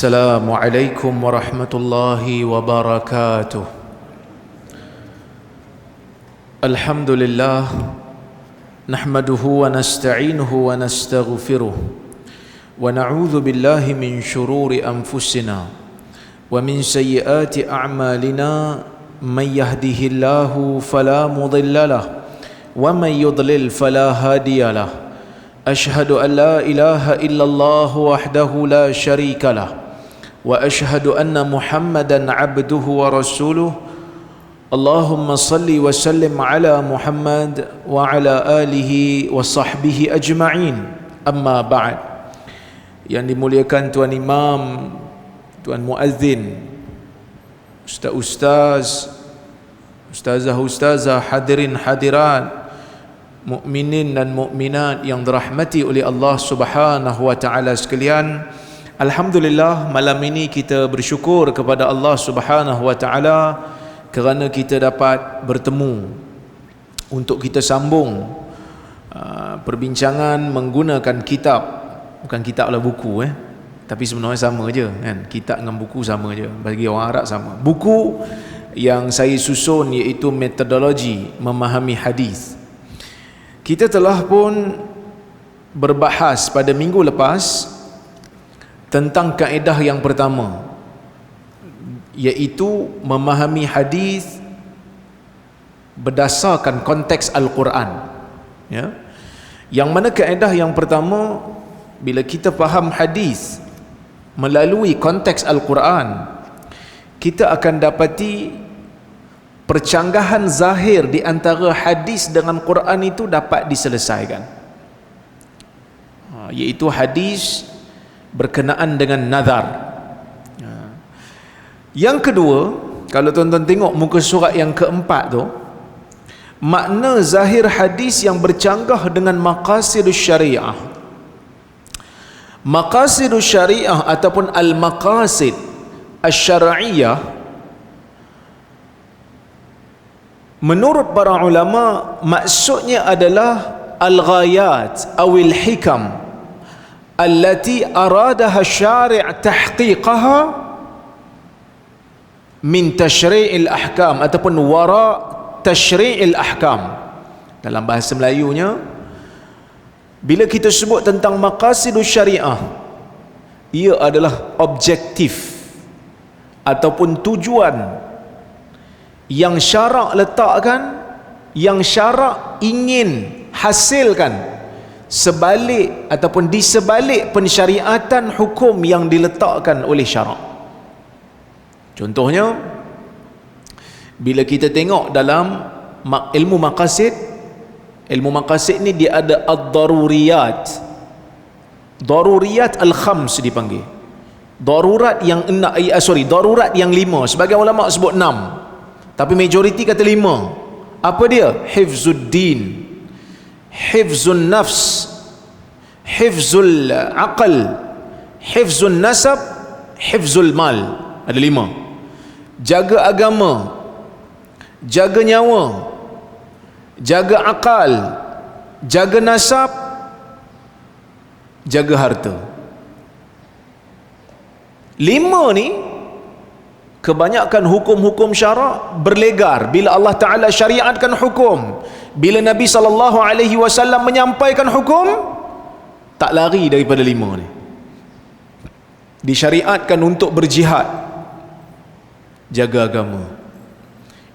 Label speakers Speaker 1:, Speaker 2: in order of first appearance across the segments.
Speaker 1: السلام عليكم ورحمة الله وبركاته. الحمد لله نحمده ونستعينه ونستغفره ونعوذ بالله من شرور أنفسنا ومن سيئات أعمالنا من يهده الله فلا مضل له ومن يضلل فلا هادي له. أشهد أن لا إله إلا الله وحده لا شريك له وأشهد أن محمدا عبده ورسوله. اللهم صل وسلم على محمد وعلى آله وصحبه أجمعين. أما بعد. Yang dimuliakan Tuan Imam, Tuan Muazzin, Ustaz-Ustaz, Ustazah-Ustazah, hadirin hadirat, mukminin dan mukminat yang dirahmati oleh Allah Subhanahu wa taala sekalian. Alhamdulillah, malam ini kita bersyukur kepada Allah Subhanahu wa taala kerana kita dapat bertemu untuk kita sambung perbincangan menggunakan kitab. Bukan kitab lah, buku tapi sebenarnya sama je kan. Kitab dengan buku sama je, bagi orang Arab sama. Buku yang saya susun iaitu metodologi memahami hadis. Kita telah pun berbahas pada minggu lepas tentang kaedah yang pertama, iaitu memahami hadis berdasarkan konteks Al-Quran, ya. Yang mana kaedah yang pertama, bila kita faham hadis melalui konteks Al-Quran, kita akan dapati percanggahan zahir di antara hadis dengan Quran itu dapat diselesaikan, iaitu hadis berkenaan dengan nazar. Yang kedua, kalau tuan-tuan tengok muka surat yang keempat tu, makna zahir hadis yang bercanggah dengan maqasidus syariah. Maqasidus syariah ataupun al-maqasid asy-syar'iyyah, menurut para ulama, maksudnya adalah al-ghayat awil hikam allati aradaha syari' tahqiqaha min tashri'il ahkam ataupun wara' tashri'il ahkam. Dalam bahasa Melayunya, bila kita sebut tentang maqasidus syariah, ia adalah objektif ataupun tujuan yang syarak letakkan, yang syarak ingin hasilkan sebalik ataupun di sebalik pensyariatan hukum yang diletakkan oleh syarak. Contohnya, bila kita tengok dalam ilmu maqasid, ni dia ada ad-daruriyat. Daruriyat al-khams dipanggil. Darurat yang darurat yang 5. Sebagian ulama sebut 6. Tapi majoriti kata 5. Apa dia? Hifzuddin, hifzun nafs, hifzul aql, hifzun nasab, hifzul mal. Ada 5. Jaga agama, jaga nyawa, jaga akal, jaga nasab, jaga harta. 5 ni kebanyakan hukum-hukum syarak berlegar bila Allah Ta'ala syariatkan hukum. Bila Nabi SAW menyampaikan hukum, tak lari daripada 5 ni. Disyariatkan untuk berjihad, jaga agama.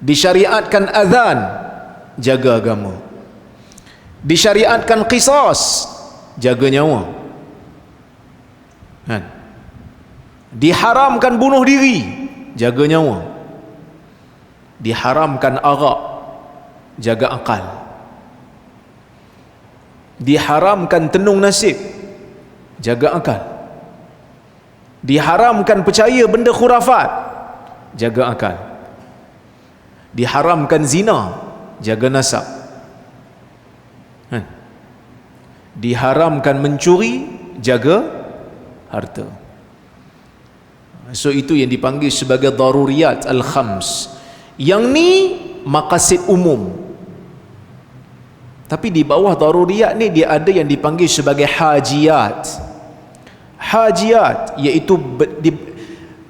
Speaker 1: Disyariatkan azan, jaga agama. Disyariatkan qisas, jaga nyawa. Diharamkan bunuh diri, jaga nyawa. Diharamkan arak, jaga akal. Diharamkan tenung nasib, jaga akal. Diharamkan percaya benda khurafat, jaga akal. Diharamkan zina, jaga nasab. Diharamkan mencuri, jaga harta. So itu yang dipanggil sebagai daruriyat al-khams. Yang ni maqasid umum. Tapi di bawah daruriyat ni dia ada yang dipanggil sebagai hajiyat. hajiat, iaitu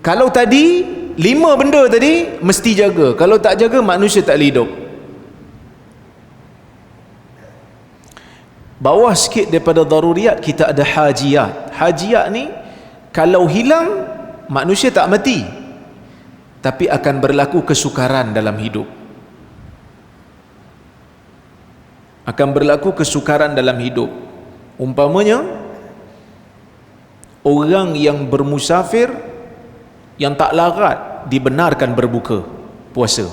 Speaker 1: kalau tadi 5 benda tadi mesti jaga, kalau tak jaga manusia tak boleh hidup. Bawah sikit daripada daruriyat kita ada hajiat. Hajiat ni kalau hilang manusia tak mati, tapi akan berlaku kesukaran dalam hidup. Akan berlaku kesukaran dalam hidup. Umpamanya orang yang bermusafir yang tak larat dibenarkan berbuka puasa.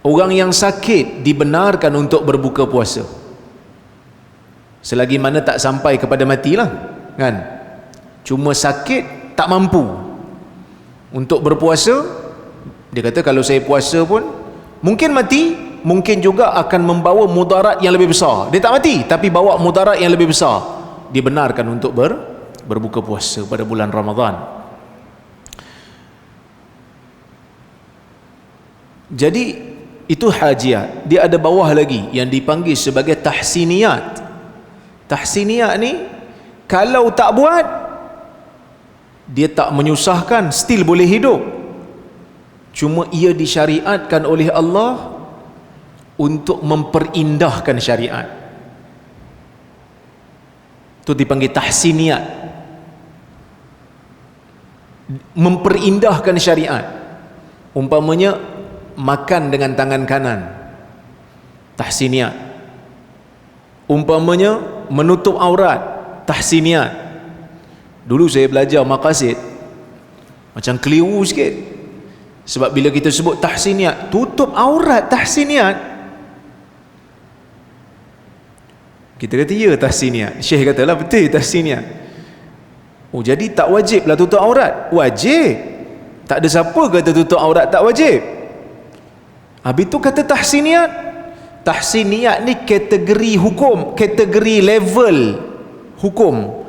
Speaker 1: Orang yang sakit dibenarkan untuk berbuka puasa, selagi mana tak sampai kepada matilah, kan? Cuma sakit tak mampu untuk berpuasa, dia kata kalau saya puasa pun mungkin mati, mungkin juga akan membawa mudarat yang lebih besar. Dia tak mati tapi bawa mudarat yang lebih besar, dibenarkan untuk berbuka puasa pada bulan Ramadan. Jadi itu hajiat. Dia ada bawah lagi yang dipanggil sebagai tahsiniyat. Tahsiniyat ni kalau tak buat, dia tak menyusahkan, still boleh hidup. Cuma ia disyariatkan oleh Allah untuk memperindahkan syariat. Itu dipanggil tahsiniyat, memperindahkan syariat. Umpamanya makan dengan tangan kanan, tahsiniyat. Umpamanya menutup aurat, tahsiniyat. Dulu saya belajar maqasid macam keliru sikit, sebab bila kita sebut tahsiniyat, tutup aurat tahsiniyat, kita kata ya tahsiniyat, Syekh katalah betul tahsiniyat. Oh, jadi tak wajib lah tutup aurat? Wajib. Tak ada siapa kata tutup aurat tak wajib. Habis tu kata tahsiniyat. Tahsiniyat ni kategori hukum, kategori level hukum.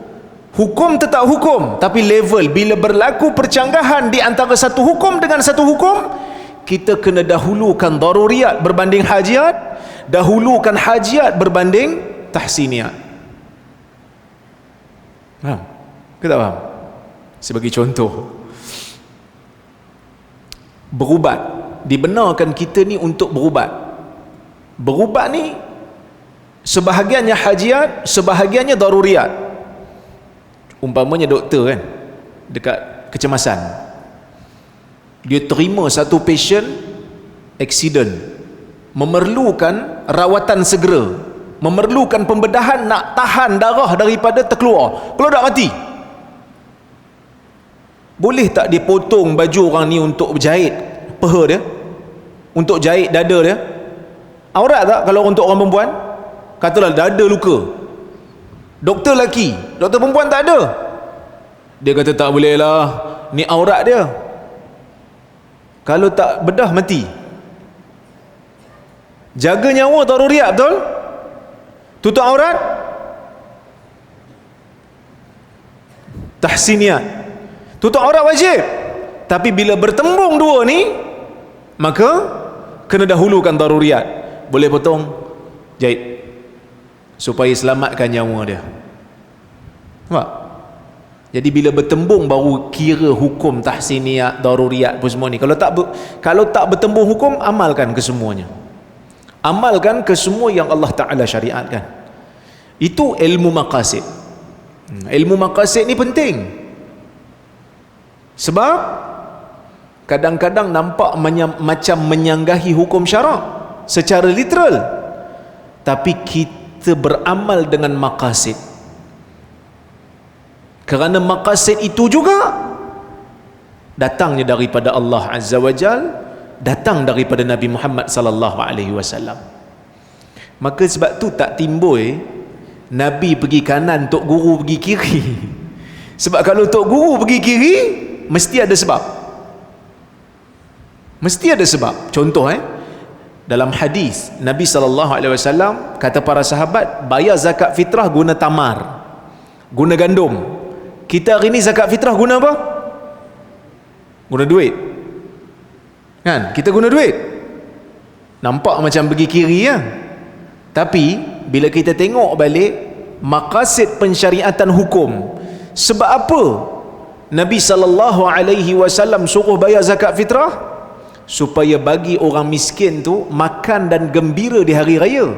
Speaker 1: Hukum tetap hukum, tapi level. Bila berlaku percanggahan di antara satu hukum dengan satu hukum, kita kena dahulukan daruriyat berbanding hajiat, dahulukan hajiat berbanding tahsiniyat. Faham? Ke tak faham? Sebagai contoh, berubat, dibenarkan kita ni untuk berubat. Berubat ni sebahagiannya hajiat, sebahagiannya daruriyat. Umpamanya doktor kan, dekat kecemasan, dia terima satu patient accident, memerlukan rawatan segera, memerlukan pembedahan, nak tahan darah daripada terkeluar, kalau tak mati. Boleh tak dia potong baju orang ni untuk jahit peha dia, untuk jahit dada dia? Aurat tak kalau untuk orang perempuan? Katalah dada luka, doktor lelaki, doktor perempuan tak ada. Dia kata tak boleh lah, ni aurat dia, kalau tak bedah mati. Jaga nyawa daruriyat, betul? Tutup aurat tahsiniyat. Tutup aurat wajib, tapi bila bertembung dua ni, maka kena dahulukan daruriyat. Boleh potong, jahit, supaya selamatkan nyawa dia. Nampak? Jadi bila bertembung baru kira hukum tahsiniyat, daruriyat pun semua ni. Kalau tak bertembung hukum, amalkan kesemuanya. Amalkan ke semua yang Allah Ta'ala syariatkan. Itu ilmu maqasid. Ilmu maqasid ni penting, sebab kadang-kadang nampak macam menyanggahi hukum syarak secara literal, tapi kita beramal dengan maqasid, kerana maqasid itu juga datangnya daripada Allah Azza wa Jal, datang daripada Nabi Muhammad sallallahu alaihi wasallam. Maka sebab tu tak timbul Nabi pergi kanan, Tok Guru pergi kiri. Sebab kalau Tok Guru pergi kiri, mesti ada sebab. Mesti ada sebab. Contoh dalam hadis Nabi SAW kata para sahabat, bayar zakat fitrah guna tamar, guna gandum. Kita hari ni zakat fitrah guna apa? Guna duit, kan? Kita guna duit. Nampak macam pergi kiri ya? Tapi bila kita tengok balik, maqasid pensyariatan hukum. Sebab apa Nabi SAW suruh bayar zakat fitrah? Supaya bagi orang miskin tu makan dan gembira di hari raya.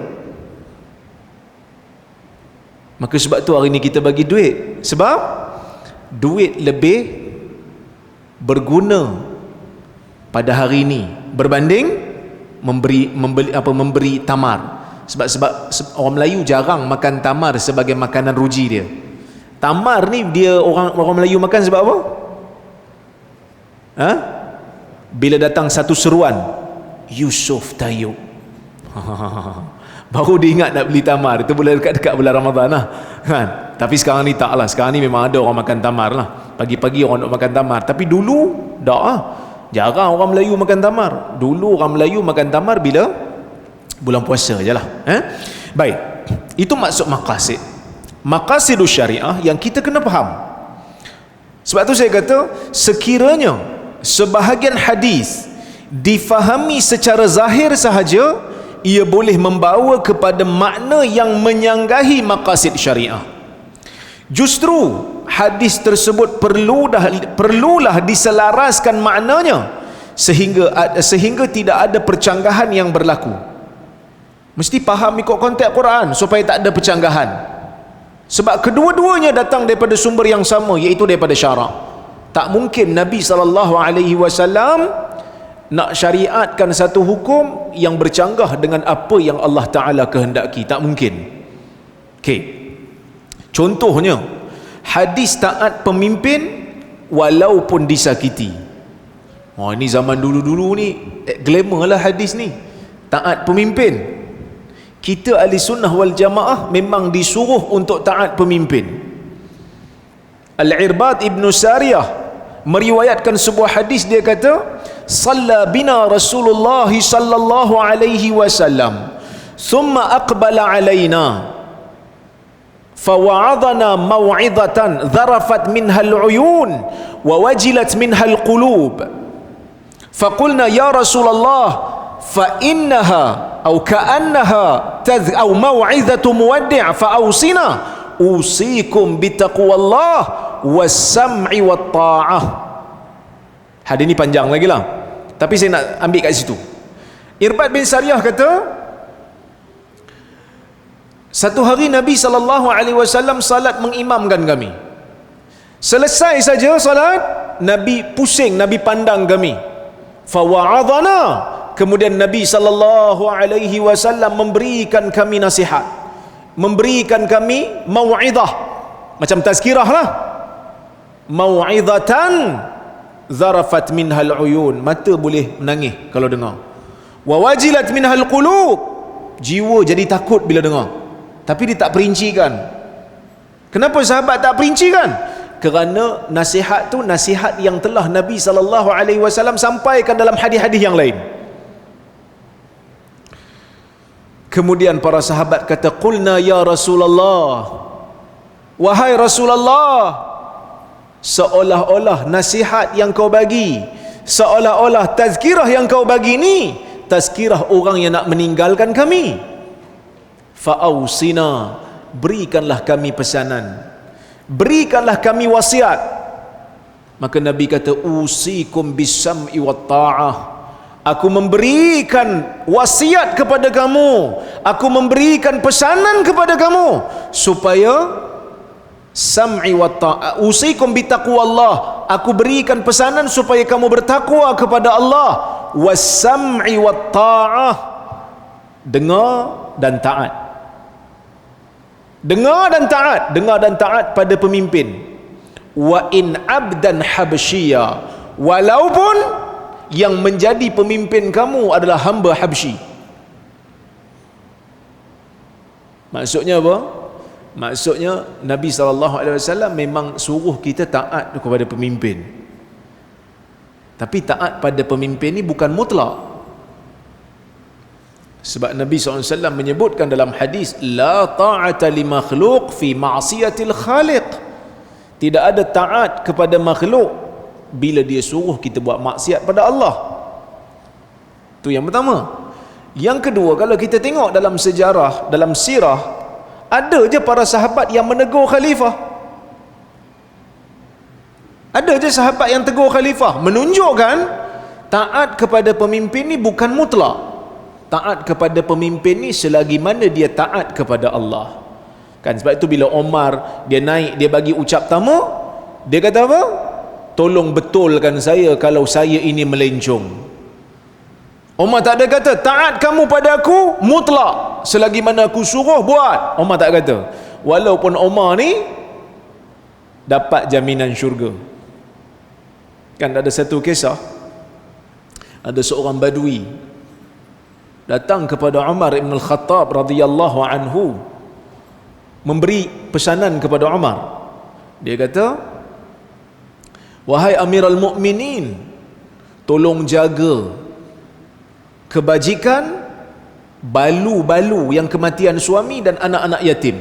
Speaker 1: Maka sebab tu hari ni kita bagi duit. Sebab duit lebih berguna pada hari ini berbanding memberi tamar. Sebab orang Melayu jarang makan tamar sebagai makanan ruji dia. Tamar ni dia orang Melayu makan sebab apa? Bila datang satu seruan, Yusuf Tayyub, baru dia ingat nak beli tamar. Itu boleh dekat-dekat bulan Ramadan lah kan? Tapi sekarang ni tak lah. Sekarang ni memang ada orang makan tamar lah. Pagi-pagi orang nak makan tamar. Tapi dulu tak lah. Jarang orang Melayu makan tamar. Dulu orang Melayu makan tamar bila bulan puasa je lah. Baik, itu maksud maqasid. Maqasidus syariah yang kita kena faham. Sebab tu saya kata, sekiranya sebahagian hadis difahami secara zahir sahaja, ia boleh membawa kepada makna yang menyanggahi maqasid syariah. Justru hadis tersebut perlulah diselaraskan maknanya sehingga tidak ada percanggahan yang berlaku. Mesti faham ikut konteks Quran supaya tak ada percanggahan. Sebab kedua-duanya datang daripada sumber yang sama, iaitu daripada syarak. Tak mungkin Nabi SAW nak syariatkan satu hukum yang bercanggah dengan apa yang Allah Ta'ala kehendaki. Tak mungkin. Okey, contohnya hadis taat pemimpin walaupun disakiti. Ini zaman dulu-dulu ni glamour lah hadis ni, taat pemimpin. Kita ahli sunnah wal jamaah memang disuruh untuk taat pemimpin. Al-Irbad ibn Sariyah meriwayatkan sebuah hadis, dia kata, "Shalla bina Rasulullah sallallahu alaihi wasallam, thumma aqbala alaina, fawa'adhana maw'idhatan dharafat minha al-uyun wa wajilat minha al-qulub. Faqulna ya Rasulullah, fa innaha aw ka'annaha aw maw'izatu muwaddi' fa awsina usikum bitaqwallah was-sam'i wat-ta'ah." Hadis ni panjang lagi lah, tapi saya nak ambil kat situ. Irbad bin Sariyah kata, satu hari Nabi SAW salat mengimamkan kami. Selesai saja salat, Nabi pusing, Nabi pandang kami. Fawa'adhana, kemudian Nabi SAW memberikan kami nasihat, memberikan kami mau'izah, macam tazkirah lah. Mau'izatan zarafat minhal uyun, mata boleh menangis kalau dengar. Wa wajilat minhal qulub, jiwa jadi takut bila dengar. Tapi dia tak perincikan. Kenapa sahabat tak perincikan? Kerana nasihat tu nasihat yang telah Nabi SAW sampaikan dalam hadis-hadis yang lain. Kemudian para sahabat kata, "Qulna ya Rasulullah," wahai Rasulullah, seolah-olah nasihat yang kau bagi, seolah-olah tazkirah yang kau bagi ni tazkirah orang yang nak meninggalkan kami. Fa'ausina, berikanlah kami pesanan, berikanlah kami wasiat. Maka Nabi kata, usikum bis-sam'i wat-ta'ah, aku memberikan wasiat kepada kamu, aku memberikan pesanan kepada kamu supaya sam'i wa ta'ah, usikum bitaqwallah, aku berikan pesanan supaya kamu bertakwa kepada Allah, was-sam'i wa ta'ah, dengar dan taat. Dengar dan taat, dengar dan taat pada pemimpin. Wa in abdan habsyiya, walaupun yang menjadi pemimpin kamu adalah hamba Habsyi. Maksudnya apa? Maksudnya Nabi SAW memang suruh kita taat kepada pemimpin. Tapi taat pada pemimpin ni bukan mutlak. Sebab Nabi SAW menyebutkan dalam hadis, la ta'ata li makhluq fi ma'siyatil khaliq. Tidak ada taat kepada makhluk bila dia suruh kita buat maksiat pada Allah. Itu yang pertama. Yang kedua, kalau kita tengok dalam sejarah, dalam sirah, Ada je para sahabat yang menegur khalifah. Ada je sahabat yang tegur khalifah, menunjukkan taat kepada pemimpin ni bukan mutlak. Taat kepada pemimpin ni selagi mana dia taat kepada Allah. Kan sebab itu bila Omar dia naik, dia bagi ucap tamu, dia kata apa? Tolong betulkan saya kalau saya ini melencong. Omar tak ada kata taat kamu pada aku mutlak, selagi mana aku suruh buat. Omar tak kata. Walaupun Omar ni dapat jaminan syurga. Kan ada satu kisah, ada seorang badui datang kepada Umar ibn al-Khattab radhiyallahu anhu, memberi pesanan kepada Umar. Dia kata, wahai Amirul Mukminin, tolong jaga kebajikan balu-balu yang kematian suami dan anak-anak yatim.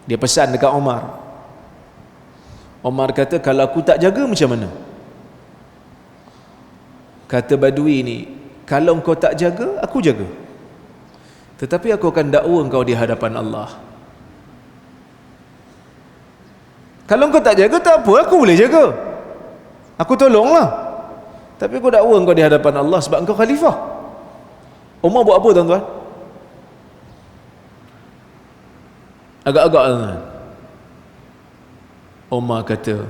Speaker 1: Dia pesan dekat Umar. Umar kata, kalau aku tak jaga macam mana? Kata badui ni, kalau engkau tak jaga, aku jaga. Tetapi aku akan dakwa engkau di hadapan Allah. Kalau engkau tak jaga, tak apa, aku boleh jaga. Aku tolonglah. Tapi aku dakwa engkau di hadapan Allah sebab engkau khalifah. Umar buat apa tuan-tuan? Agak-agak tuan-tuan. Umar kata,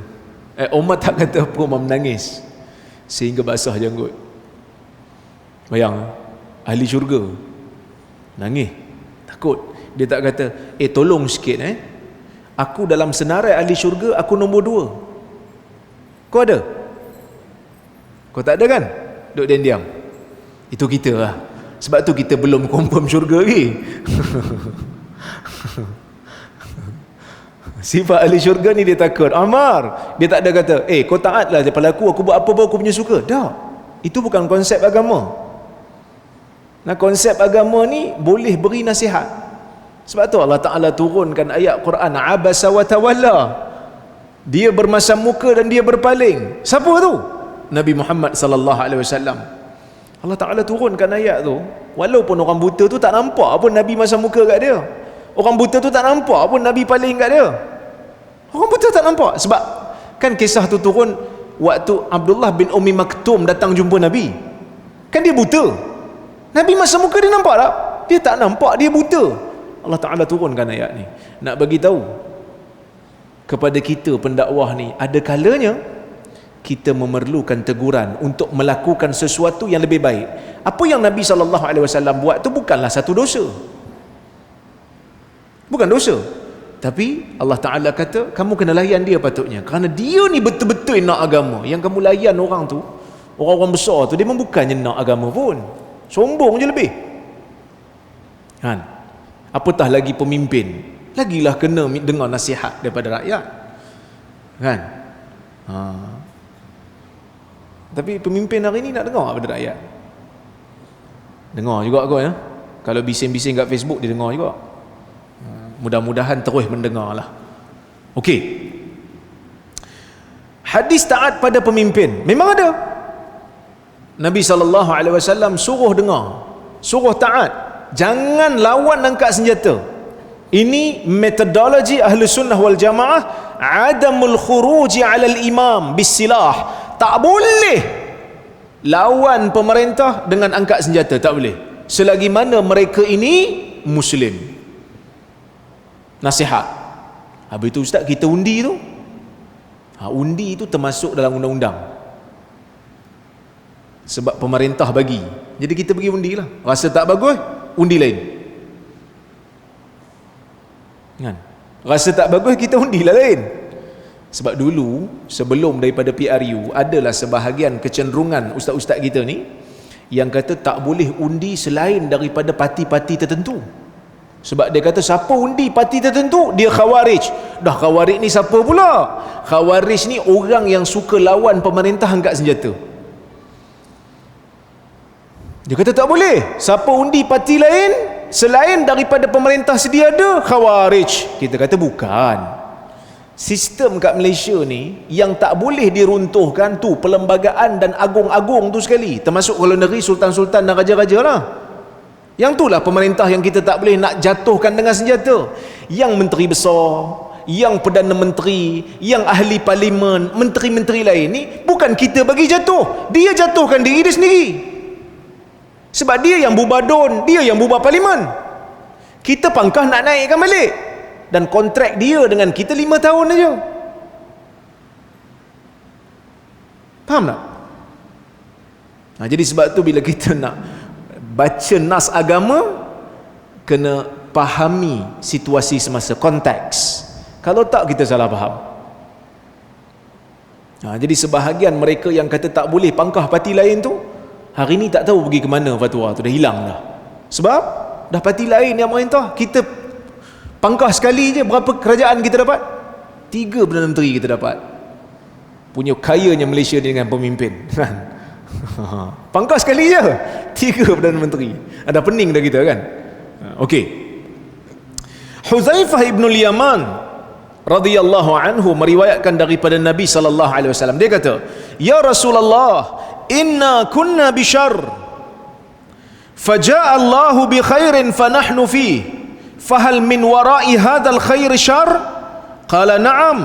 Speaker 1: Umar tak kata apa, Umar menangis sehingga basah janggut. Bayang, ahli syurga nangis, takut. Dia tak kata, tolong sikit aku dalam senarai ahli syurga aku nombor 2. Kau ada? Kau tak ada kan? Duduk diam-diam. Itu kita lah. Sebab tu kita belum confirm syurga lagi. Sifat ahli syurga ni dia takut. Amar, dia tak ada kata, kau taatlah daripada aku buat apa pun aku punya suka. Tak. Itu bukan konsep agama. Nah, konsep agama ni boleh beri nasihat. Sebab tu Allah Ta'ala turunkan ayat Quran, abasa wa tawalla. Dia bermasam muka dan dia berpaling. Siapa tu? Nabi Muhammad sallallahu alaihi wasallam. Allah Ta'ala turunkan ayat tu, walaupun orang buta tu tak nampak pun Nabi masam muka kat dia. Orang buta tu tak nampak pun Nabi paling kat dia. Orang buta tak nampak. Sebab kan kisah tu turun waktu Abdullah bin Ummi Maktum datang jumpa Nabi. Kan dia buta. Nabi masam muka dia nampak tak? Dia tak nampak, dia buta. Allah Ta'ala turunkan ayat ni nak bagi tahu kepada kita pendakwah ni, ada kalanya kita memerlukan teguran untuk melakukan sesuatu yang lebih baik. Apa yang Nabi SAW buat tu bukanlah satu dosa, bukan dosa, tapi Allah Ta'ala kata kamu kena layan dia patutnya, kerana dia ni betul-betul nak agama. Yang kamu layan orang tu, orang-orang besar tu, dia memang bukannya nak agama pun, sombong je lebih kan. Apatah lagi pemimpin, lagilah kena dengar nasihat daripada rakyat kan. Tapi pemimpin hari ni nak dengar daripada rakyat? Dengar juga kot ya. Kalau bising-bising kat Facebook dia dengar juga. Mudah-mudahan terus mendengar lah. Okey, hadis taat pada pemimpin memang ada. Nabi SAW suruh dengar, suruh taat, jangan lawan angkat senjata. Ini metodologi ahli sunnah wal jamaah, adamul khuruji alal imam bisilah. Tak boleh lawan pemerintah dengan angkat senjata, tak boleh, selagi mana mereka ini muslim. Nasihat. Habis itu ustaz, kita undi tu, undi itu termasuk dalam undang-undang sebab pemerintah bagi, jadi kita pergi undi lah. Rasa tak bagus, undi lain kan? Rasa tak bagus, kita undi lah lain. Sebab dulu sebelum daripada PRU adalah sebahagian kecenderungan ustaz-ustaz kita ni yang kata tak boleh undi selain daripada parti-parti tertentu. Sebab dia kata siapa undi parti tertentu dia khawarij. Dah khawarij ni siapa pula? Khawarij ni orang yang suka lawan pemerintah angkat senjata. Dia kata tak boleh, siapa undi parti lain selain daripada pemerintah sedia ada, khawarij. Kita kata bukan. Sistem kat Malaysia ni yang tak boleh diruntuhkan tu perlembagaan dan agung-agung tu sekali, termasuk kalau negeri sultan-sultan dan raja-raja lah. Yang itulah pemerintah yang kita tak boleh nak jatuhkan dengan senjata. Yang menteri besar, yang Perdana Menteri, yang ahli parlimen, menteri-menteri lain ni bukan kita bagi jatuh, dia jatuhkan diri dia sendiri. Sebab dia yang bubar DUN, dia yang bubar parlimen. Kita pangkah nak naikkan balik, dan kontrak dia dengan kita 5 tahun aja. Faham tak? Jadi sebab tu bila kita nak baca nas agama, kena fahami situasi semasa, konteks. Kalau tak, kita salah faham. Jadi sebahagian mereka yang kata tak boleh pangkah parti lain tu, hari ni tak tahu pergi ke mana fatwa tu, dah hilang dah. Sebab dah parti lain yang merintah. Kita pangkah sekali je, berapa kerajaan kita dapat? 3 Perdana Menteri kita dapat. Punya kayanya Malaysia dengan pemimpin. Pangkah sekali je 3 Perdana Menteri. Ada pening dah kita kan. Okey. Huzaifah ibn al-Yaman radhiyallahu anhu meriwayatkan daripada Nabi sallallahu alaihi wasallam, dia kata, "Ya Rasulullah, inna kunna bi syarr, faja'a Allahu bi khairin fa nahnu fihi, fahal min wara'i hadzal khair syarr?" Qala na'am.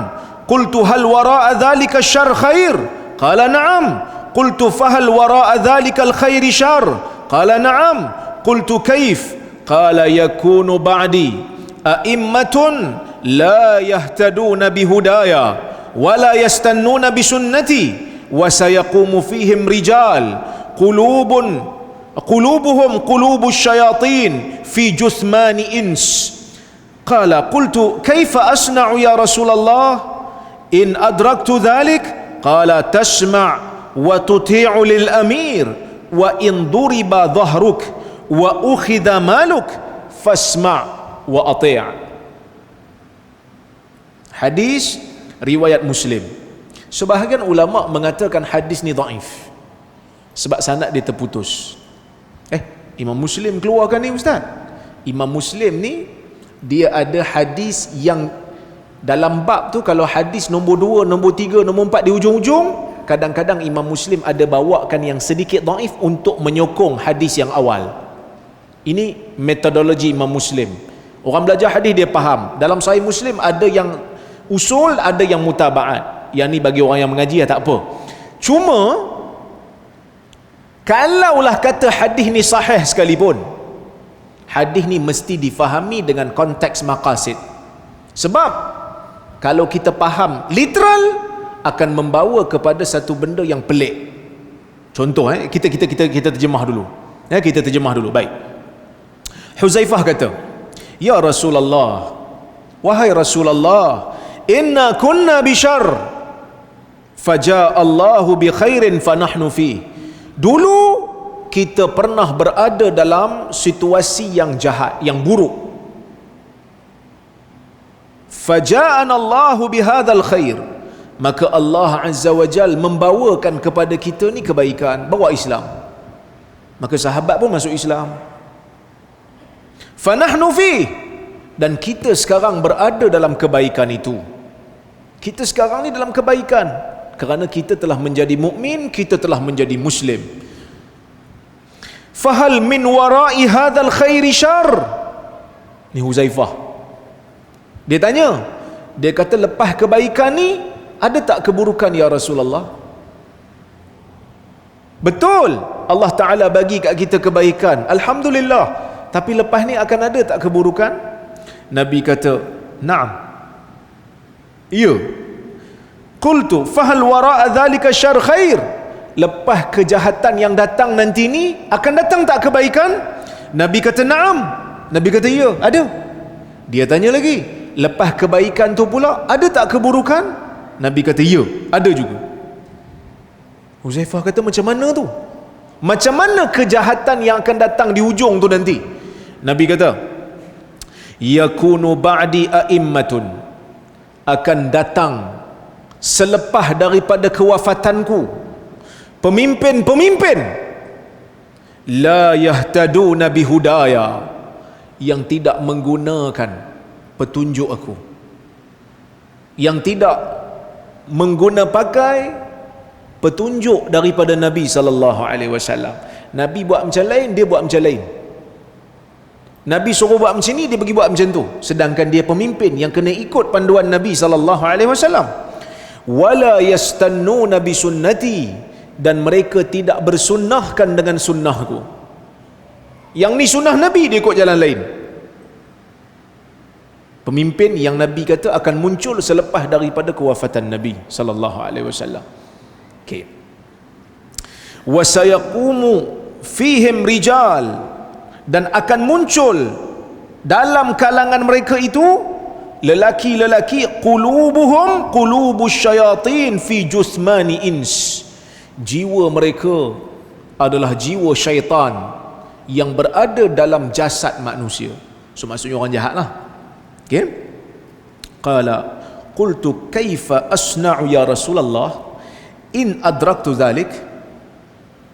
Speaker 1: Qultu hal wara'a dhalika syarr khair? Qala na'am. Qultu fahal wara'a dhalika al-khair syarr? Qala na'am. Qultu kaif? Qala yakunu ba'di a'immatun la yahtaduna bihudaya wa la yastannuna bisunnati wa sayaqumu fihim rijal qulubuhum qulubus syayatin fi juthmani ins. Qala qultu kaifa asna'u ya Rasulullah in adraktu dhalik? Qala tasma' wa tuti'u lil amir wa in duriba dhahruk wa ukhidha maluk fasma' wa ati'. Hadis riwayat Muslim. Sebahagian ulama mengatakan hadis ni dhaif sebab sanad dia terputus. Imam Muslim keluarkan ni ustaz. Imam Muslim ni dia ada hadis yang dalam bab tu, kalau hadis nombor 2, nombor 3, nombor 4 di ujung-ujung, kadang-kadang Imam Muslim ada bawakan yang sedikit dhaif untuk menyokong hadis yang awal. Ini metodologi Imam Muslim. Orang belajar hadis dia faham. Dalam Sahih Muslim ada yang usul, ada yang mutabaat. Yang ni bagi orang yang mengaji tak apa. Cuma kalaulah kata hadis ni sahih sekalipun, hadis ni mesti difahami dengan konteks maqasid. Sebab kalau kita faham literal, akan membawa kepada satu benda yang pelik. Contoh kita terjemah dulu. Kita terjemah dulu. Baik. Huzaifah kata, "Ya Rasulullah, wahai Rasulullah, inna kunna bi syarr, faja'a Allahu bi khairin fa nahnu fi." Dulu kita pernah berada dalam situasi yang jahat, yang buruk. Faja'ana Allahu bihadzal khair, maka Allah Azza wa Jal membawakan kepada kita ni kebaikan, bawa Islam. Maka sahabat pun masuk Islam. Fa nahnu fi, dan kita sekarang berada dalam kebaikan itu. Kita sekarang ni dalam kebaikan kerana kita telah menjadi mukmin, kita telah menjadi muslim. Fahal min wara'i hadzal khairi syarr? Ni Huzaifah. Dia tanya, dia kata, lepas kebaikan ni ada tak keburukan ya Rasulullah? Betul, Allah Ta'ala bagi kat kita kebaikan, alhamdulillah, tapi lepas ni akan ada tak keburukan? Nabi kata, na'am, ya. Qultu fahal wara'a dhalika syarr khair? Lepas kejahatan yang datang nanti ni akan datang tak kebaikan? Nabi kata na'am. Nabi kata ya, ada. Dia tanya lagi, lepas kebaikan tu pula ada tak keburukan? Nabi kata ya, ada juga. Huzaifah kata, macam mana tu? Macam mana kejahatan yang akan datang di ujung tu nanti? Nabi kata, yakunu ba'di a'immatun, akan datang selepas daripada kewafatanku pemimpin-pemimpin la yahtaduna bihudaya, yang tidak menggunakan petunjuk aku, yang tidak mengguna pakai petunjuk daripada Nabi sallallahu alaihi wasallam. Nabi buat macam lain, dia buat macam lain. Nabi suruh buat macam ni, dia pergi buat macam tu, sedangkan dia pemimpin yang kena ikut panduan Nabi SAW. Wala yastannuna bi sunnati, dan mereka tidak bersunnahkan dengan sunnahku. Yang ni sunnah Nabi, dia ikut jalan lain. Pemimpin yang Nabi kata akan muncul selepas daripada kewafatan Nabi SAW. Okey. Wa sayaqumu fihim rijal, dan akan muncul dalam kalangan mereka itu lelaki-lelaki qulubuhum qulubus syayatin fi jusmani ins, jiwa mereka adalah jiwa syaitan yang berada dalam jasad manusia. So maksudnya orang jahat lah. Okay? Qala qultu kaifa asna'u ya Rasulullah in adraktu dhalik.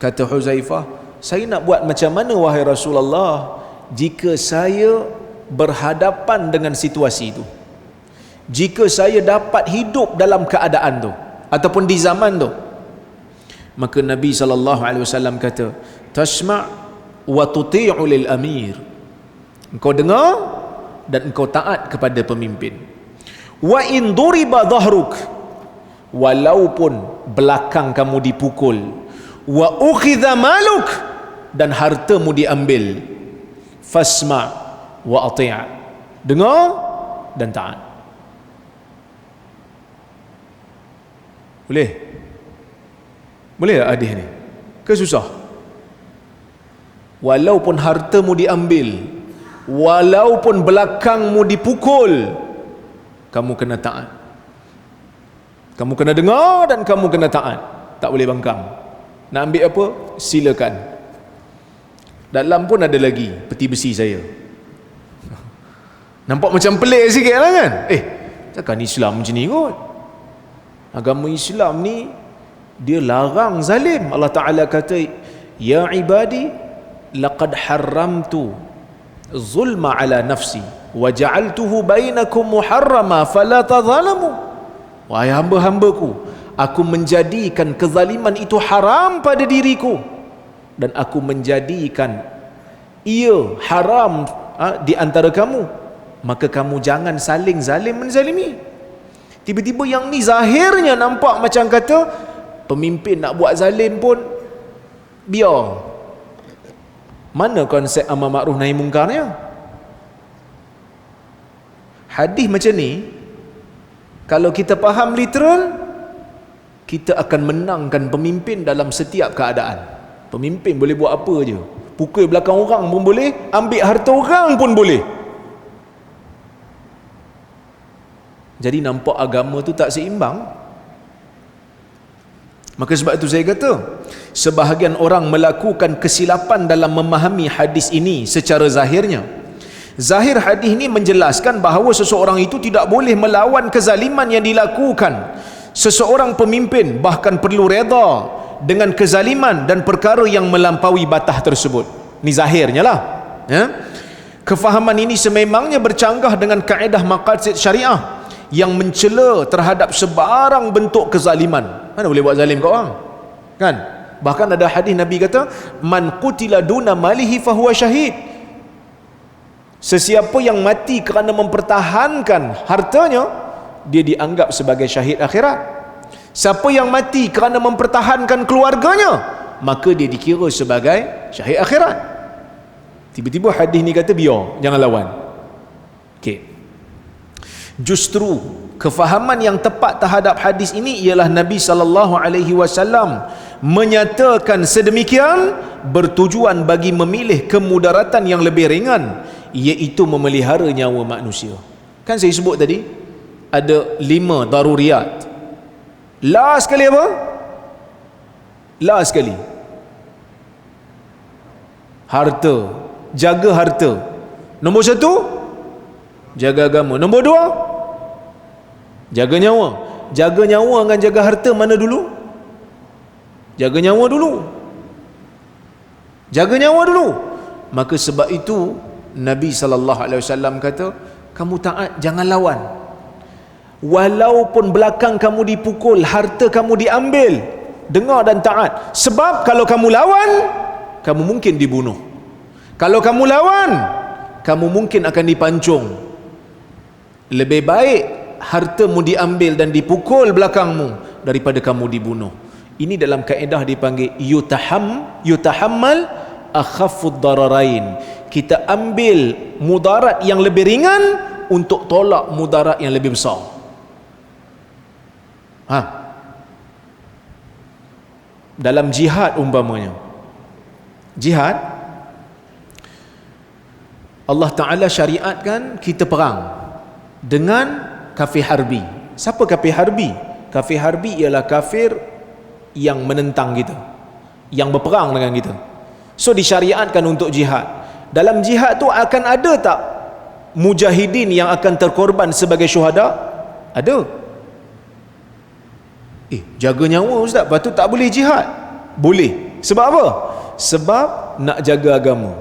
Speaker 1: Kata Huzaifah, saya nak buat macam mana wahai Rasulullah jika saya berhadapan dengan situasi itu, jika saya dapat hidup dalam keadaan tu ataupun di zaman tu. Maka Nabi SAW kata, tasma' wa tuti'u lil amir, engkau dengar dan engkau taat kepada pemimpin. Wa in duriba dhahruk, walaupun belakang kamu dipukul. Wa ukhidha maluk, dan hartamu diambil. Fasma' wa ati', dengar dan taat. Boleh? Boleh tak hadis ni? Ke susah? Walaupun hartamu diambil, walaupun belakangmu dipukul, kamu kena taat. Kamu kena dengar dan kamu kena taat. Tak boleh bangkang. Nak ambil apa? Silakan. Dalam pun ada lagi peti besi saya. Nampak macam pelik sikit lah kan? Takkan Islam macam ni kot. Agama Islam ni dia larang zalim. Allah Ta'ala kata, ya ibadi laqad haramtu zulma ala nafsi wa ja'altuhu bainakum muharrama fala tadhalamu. Wahai hamba-hambaku, aku menjadikan kezaliman itu haram pada diriku, dan aku menjadikan ia haram di antara kamu, maka kamu jangan saling zalim menzalimi. Tiba-tiba yang ni zahirnya nampak macam kata pemimpin nak buat zalim pun biar. Mana konsep amar makruf nahi mungkarnya? Hadis macam ni kalau kita faham literal, kita akan menangkan pemimpin dalam setiap keadaan. Pemimpin boleh buat apa je, pukul belakang orang pun boleh, ambil harta orang pun boleh. Jadi nampak agama tu tak seimbang. Maka sebab itu saya kata, sebahagian orang melakukan kesilapan dalam memahami hadis ini secara zahirnya. Zahir hadis ini menjelaskan bahawa seseorang itu tidak boleh melawan kezaliman yang dilakukan seseorang pemimpin, bahkan perlu reda dengan kezaliman dan perkara yang melampaui batas tersebut. Ini zahirnya lah, ya? Kefahaman ini sememangnya bercanggah dengan kaedah maqasid syariah yang mencela terhadap sebarang bentuk kezaliman. Mana boleh buat zalim kat orang, kan? Bahkan ada hadis Nabi kata, man qutila duna malihi fahuwa syahid. Sesiapa yang mati kerana mempertahankan hartanya, dia dianggap sebagai syahid akhirat. Siapa yang mati kerana mempertahankan keluarganya, maka dia dikira sebagai syahid akhirat. Tiba-tiba hadis ni kata biar, jangan lawan. Okey. Justru kefahaman yang tepat terhadap hadis ini ialah Nabi SAW menyatakan sedemikian bertujuan bagi memilih kemudaratan yang lebih ringan, iaitu memelihara nyawa manusia. Kan saya sebut tadi ada 5 daruriyat. Last sekali apa? Last sekali harta. Jaga harta. Nombor 1, jaga agama. Nombor 2, jaga nyawa. Jaga nyawa dengan jaga harta mana dulu? Jaga nyawa dulu. Jaga nyawa dulu. Maka sebab itu Nabi SAW kata, kamu taat, jangan lawan. Walaupun belakang kamu dipukul, harta kamu diambil, dengar dan taat. Sebab kalau kamu lawan, kamu mungkin dibunuh. Kalau kamu lawan, kamu mungkin akan dipancung. Lebih baik hartamu diambil dan dipukul belakangmu daripada kamu dibunuh. Ini dalam kaedah dipanggil yutahammal akhaffud dararain. Kita ambil mudarat yang lebih ringan untuk tolak mudarat yang lebih besar. Dalam jihad umpamanya, jihad Allah Ta'ala syariatkan kita perang dengan kafir harbi. Siapa kafir harbi? Kafir harbi ialah kafir yang menentang kita, yang berperang dengan kita. So disyariatkan untuk jihad. Dalam jihad tu akan ada tak mujahidin yang akan terkorban sebagai syuhada? Ada. Jaga nyawa ustaz, lepas tu tak boleh jihad? Boleh. Sebab apa? Sebab nak jaga agama.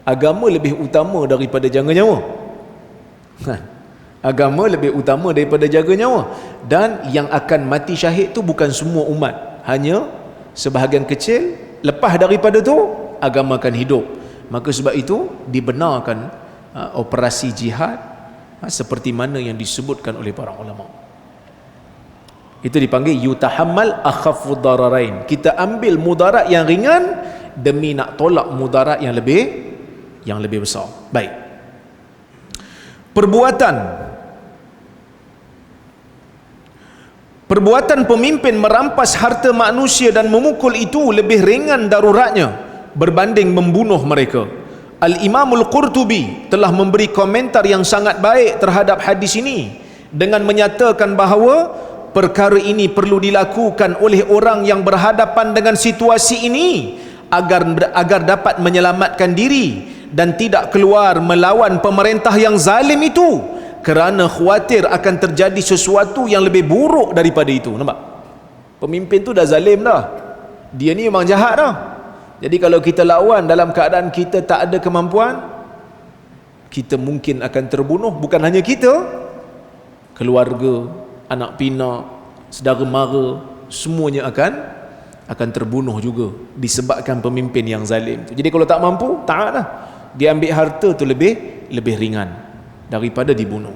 Speaker 1: Agama lebih utama daripada jaga nyawa. Agama lebih utama daripada jaga nyawa. Dan yang akan mati syahid tu bukan semua umat, hanya sebahagian kecil. Lepas daripada tu agama akan hidup. Maka sebab itu dibenarkan operasi jihad seperti mana yang disebutkan oleh para ulama. Itu dipanggil yutahammal akhaffud dararain. Kita ambil mudarat yang ringan demi nak tolak mudarat yang lebih besar. Baik. Perbuatan pemimpin merampas harta manusia dan memukul itu lebih ringan daruratnya berbanding membunuh mereka. Al-Imamul Qurtubi telah memberi komentar yang sangat baik terhadap hadis ini dengan menyatakan bahawa perkara ini perlu dilakukan oleh orang yang berhadapan dengan situasi ini agar dapat menyelamatkan diri dan tidak keluar melawan pemerintah yang zalim itu, kerana khawatir akan terjadi sesuatu yang lebih buruk daripada itu. Nampak? Pemimpin tu dah zalim dah. Dia ni memang jahat dah. Jadi kalau kita lawan dalam keadaan kita tak ada kemampuan, kita mungkin akan terbunuh. Bukan hanya kita, keluarga, anak pinak, saudara mara, semuanya akan terbunuh juga disebabkan pemimpin yang zalim. Jadi kalau tak mampu, taatlah. Dia ambil harta tu lebih ringan daripada dibunuh.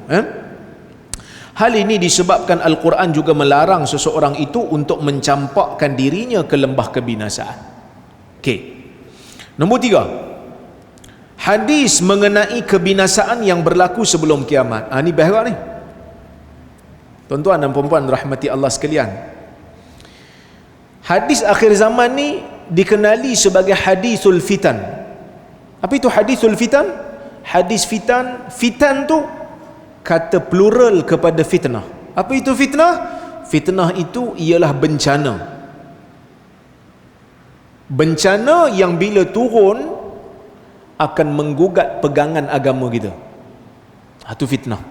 Speaker 1: Hal ini disebabkan Al-Quran juga melarang seseorang itu untuk mencampakkan dirinya ke lembah kebinasaan. Okey. Nombor 3. Hadis mengenai kebinasaan yang berlaku sebelum kiamat. Ni bahaya ni. Tuan-tuan dan puan-puan rahmati Allah sekalian. Hadis akhir zaman ni dikenali sebagai hadisul fitan. Apa itu hadisul fitan? Hadis fitan, fitan tu kata plural kepada fitnah. Apa itu fitnah? Fitnah itu ialah bencana. Bencana yang bila turun akan menggugat pegangan agama kita. Itu fitnah.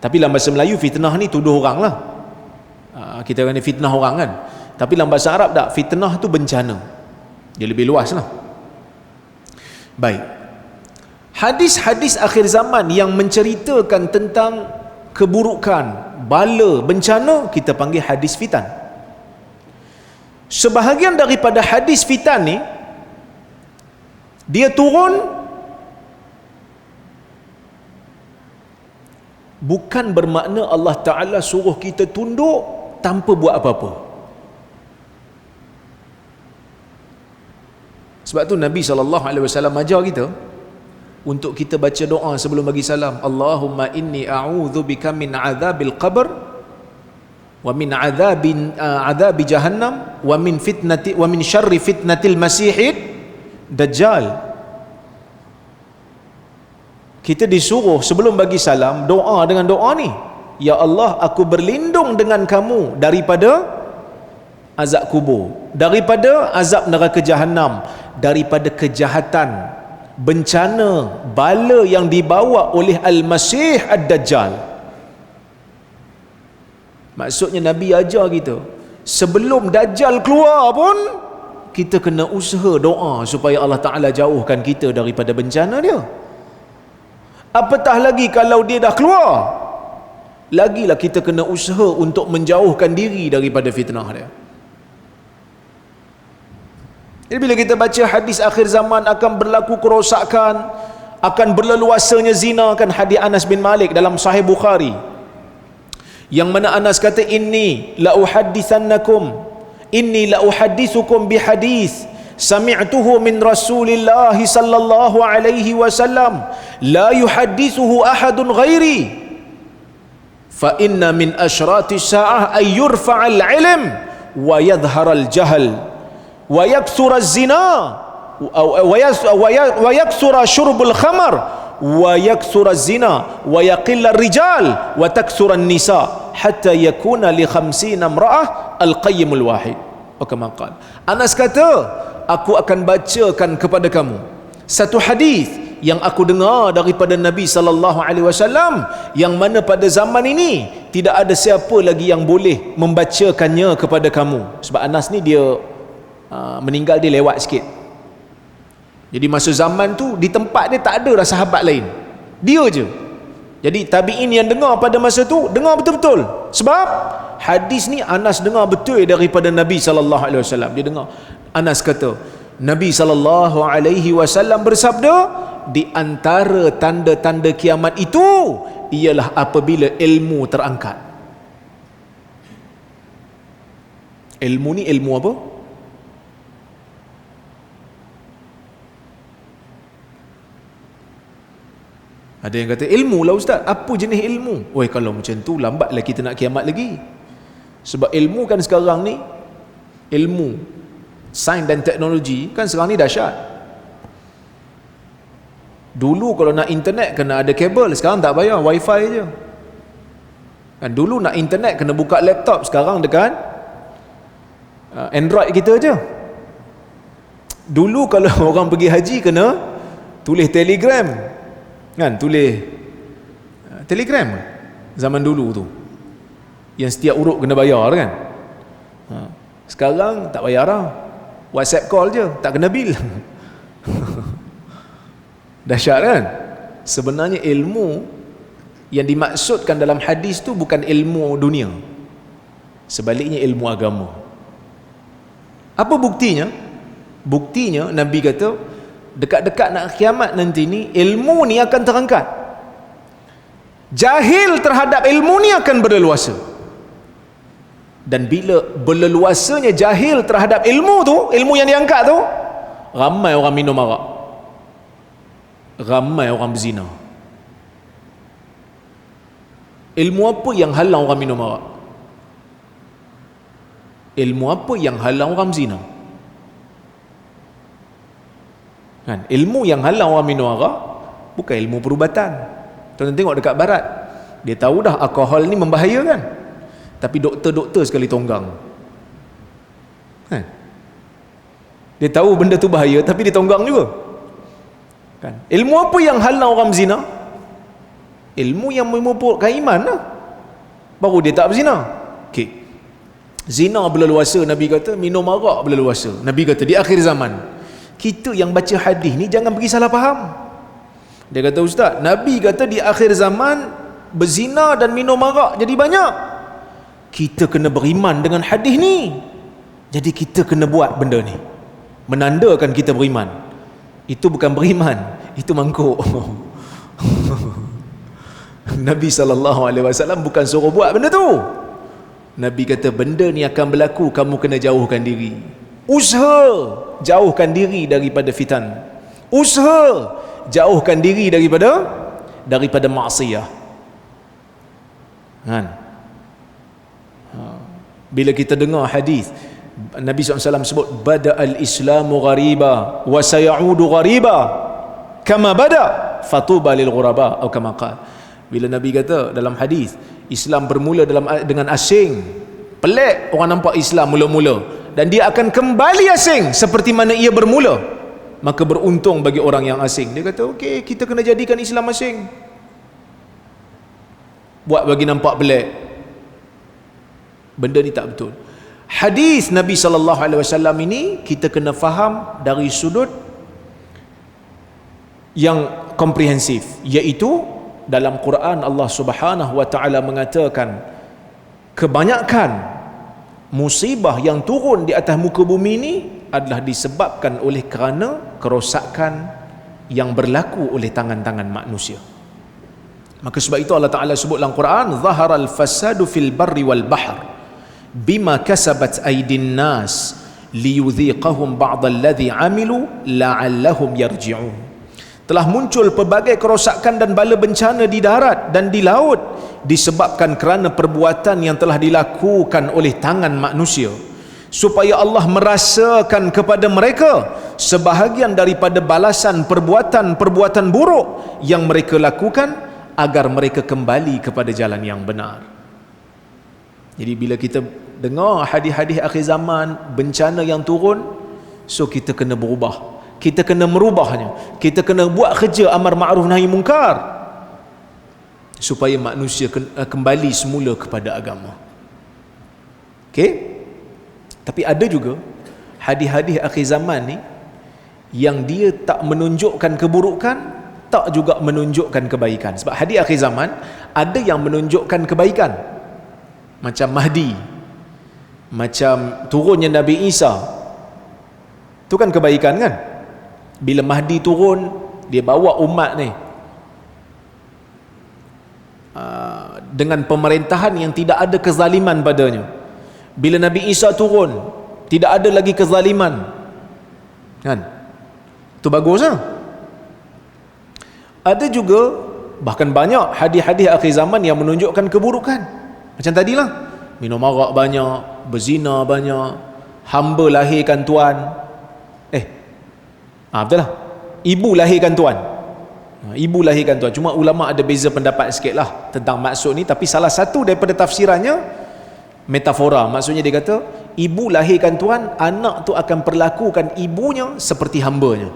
Speaker 1: Tapi dalam bahasa Melayu fitnah ni tuduh orang lah. Kita kena fitnah orang kan. Tapi dalam bahasa Arab tak, fitnah tu bencana. Dia lebih luas lah. Baik. Hadis-hadis akhir zaman yang menceritakan tentang keburukan, bala, bencana, kita panggil hadis fitan. Sebahagian daripada hadis fitan ni, dia turun bukan bermakna Allah Ta'ala suruh kita tunduk tanpa buat apa-apa. Sebab tu Nabi SAW ajar kita untuk kita baca doa sebelum bagi salam. Allahumma inni a'udzubika min azabil qabr wa min azabi jahannam wa min syarri fitnatil masihid dajjal. Kita disuruh sebelum bagi salam doa dengan doa ni. Ya Allah, aku berlindung dengan kamu daripada azab kubur, daripada azab neraka jahanam, daripada kejahatan, bencana, bala yang dibawa oleh Al-Masih Ad-Dajjal. Maksudnya Nabi ajar kita, sebelum Dajjal keluar pun kita kena usaha doa supaya Allah Ta'ala jauhkan kita daripada bencana dia. Apatah lagi kalau dia dah keluar, lagilah kita kena usaha untuk menjauhkan diri daripada fitnah dia. Jadi bila kita baca hadis akhir zaman akan berlaku kerosakan, akan berleluasanya zina. Kan hadis Anas bin Malik dalam Sahih Bukhari, yang mana Anas kata, inni la uhaddithukum bihadis sami'tuhu min Rasulillah sallallahu alaihi wasallam la yuhaddithuhu ahadun ghairi fa inna min asyrati sa'ah ay yurfa'al ilm wa yadhharal jahl wa yakthura zina wa yakthura syurbul khamar wa yakthura zina wa yaqilla rijal wa takthura nisa hatta yakuna li 50 imra'ah al-qayyimul wahid. Kama qala Anas kata, aku akan bacakan kepada kamu satu hadis yang aku dengar daripada Nabi sallallahu alaihi wasallam, yang mana pada zaman ini tidak ada siapa lagi yang boleh membacakannya kepada kamu. Sebab Anas ni dia meninggal, dia lewat sikit. Jadi masa zaman tu di tempat dia tak ada dah sahabat lain, dia je. Jadi tabi'in yang dengar pada masa tu dengar betul-betul, sebab hadis ni Anas dengar betul daripada Nabi sallallahu alaihi wasallam. Dia dengar, Anas kata, Nabi sallallahu alaihi wasallam bersabda, di antara tanda-tanda kiamat itu ialah apabila ilmu terangkat. Ilmu ni ilmu apa? Ada yang kata, ilmu lah ustaz. Apa jenis ilmu? Oi, kalau macam tu lambatlah kita nak kiamat lagi. Sebab ilmu kan sekarang ni, ilmu sains dan teknologi kan sekarang ni dahsyat. Dulu kalau nak internet kena ada kabel, sekarang tak payah, wifi je. Kan dulu nak internet kena buka laptop, sekarang dekat Android kita je. Dulu kalau orang pergi haji kena tulis telegram. Kan tulis telegram zaman dulu tu, yang setiap urut kena bayar kan. Sekarang tak bayar dah, WhatsApp call je, tak kena bil. Dahsyat kan. Sebenarnya ilmu yang dimaksudkan dalam hadis tu bukan ilmu dunia, sebaliknya ilmu agama. Apa buktinya? Buktinya Nabi kata, dekat-dekat nak kiamat nanti ni, ilmu ni akan terangkat. Jahil terhadap ilmu ni akan berleluasa. Dan bila berleluasanya jahil terhadap ilmu tu, ilmu yang diangkat tu, ramai orang minum arak, ramai orang berzina. Ilmu apa yang halang orang minum arak? Ilmu apa yang halang orang berzina? Kan? Ilmu yang halang orang minum arak bukan ilmu perubatan. Tuan-tuan tengok dekat barat, dia tahu dah alkohol ni membahayakan, tapi doktor-doktor sekali tonggang. Kan? Dia tahu benda tu bahaya, tapi dia tonggang juga. Kan? Ilmu apa yang halang orang berzina? Ilmu yang memupukkan iman lah, baru dia tak berzina. Okay. Zina berleluasa, Nabi kata. Minum arak berleluasa, Nabi kata, di akhir zaman. Kita yang baca hadis ni jangan pergi salah faham. Dia kata, ustaz, Nabi kata di akhir zaman berzina dan minum arak jadi banyak. Kita kena beriman dengan hadis ni, jadi kita kena buat benda ni, menandakan kita beriman. Itu bukan beriman, itu mangkuk. Nabi SAW bukan suruh buat benda tu. Nabi kata, benda ni akan berlaku, kamu kena jauhkan diri. Usaha jauhkan diri daripada fitan. Usaha jauhkan diri daripada maksiyah. Kan? Bila kita dengar hadis Nabi SAW sebut, bada'al islamu ghariba wa sayaudu ghariba kama bada fatuba lil ghuraba, atau kama qala. Bila Nabi kata dalam hadis, Islam bermula dengan asing, pelik orang nampak Islam mula-mula, dan dia akan kembali asing seperti mana ia bermula, maka beruntung bagi orang yang asing. Dia kata, okey, kita kena jadikan Islam asing, buat bagi nampak pelik. Benda ni tak betul. Hadis Nabi SAW ini kita kena faham dari sudut yang komprehensif, iaitu dalam Quran Allah Subhanahu wa taala mengatakan kebanyakan musibah yang turun di atas muka bumi ini adalah disebabkan oleh kerana kerosakan yang berlaku oleh tangan-tangan manusia. Maka sebab itu Allah Ta'ala sebut dalam Quran, zaharal fasadu fil barri wal bahr bima kasabat aydin nas liyudhiqahum ba'dalladhi amilu la'allahum yarji'un. Telah muncul pelbagai kerosakan dan bala bencana di darat dan di laut disebabkan kerana perbuatan yang telah dilakukan oleh tangan manusia, supaya Allah merasakan kepada mereka sebahagian daripada balasan perbuatan-perbuatan buruk yang mereka lakukan, agar mereka kembali kepada jalan yang benar. Jadi bila kita dengar hadis-hadis akhir zaman, bencana yang turun, so kita kena berubah, kita kena merubahnya, kita kena buat kerja amar ma'ruf nahi mungkar, supaya manusia kembali semula kepada agama. Okey? Tapi ada juga hadis-hadis akhir zaman ni yang dia tak menunjukkan keburukan, tak juga menunjukkan kebaikan. Sebab hadis akhir zaman ada yang menunjukkan kebaikan, macam Mahdi, macam turunnya Nabi Isa, itu kan kebaikan kan. Bila Mahdi turun, dia bawa umat ni dengan pemerintahan yang tidak ada kezaliman padanya. Bila Nabi Isa turun, tidak ada lagi kezaliman kan. Itu bagus lah. Ada juga bahkan banyak hadis-hadis akhir zaman yang menunjukkan keburukan. Macam tadilah, minum arak banyak, berzina banyak, hamba lahirkan tuan. Betul lah, ibu lahirkan tuan. Ibu lahirkan tuan. Cuma ulama ada beza pendapat sikit lah tentang maksud ni. Tapi salah satu daripada tafsirannya metafora. Maksudnya dia kata, ibu lahirkan tuan, anak tu akan perlakukan ibunya seperti hambanya.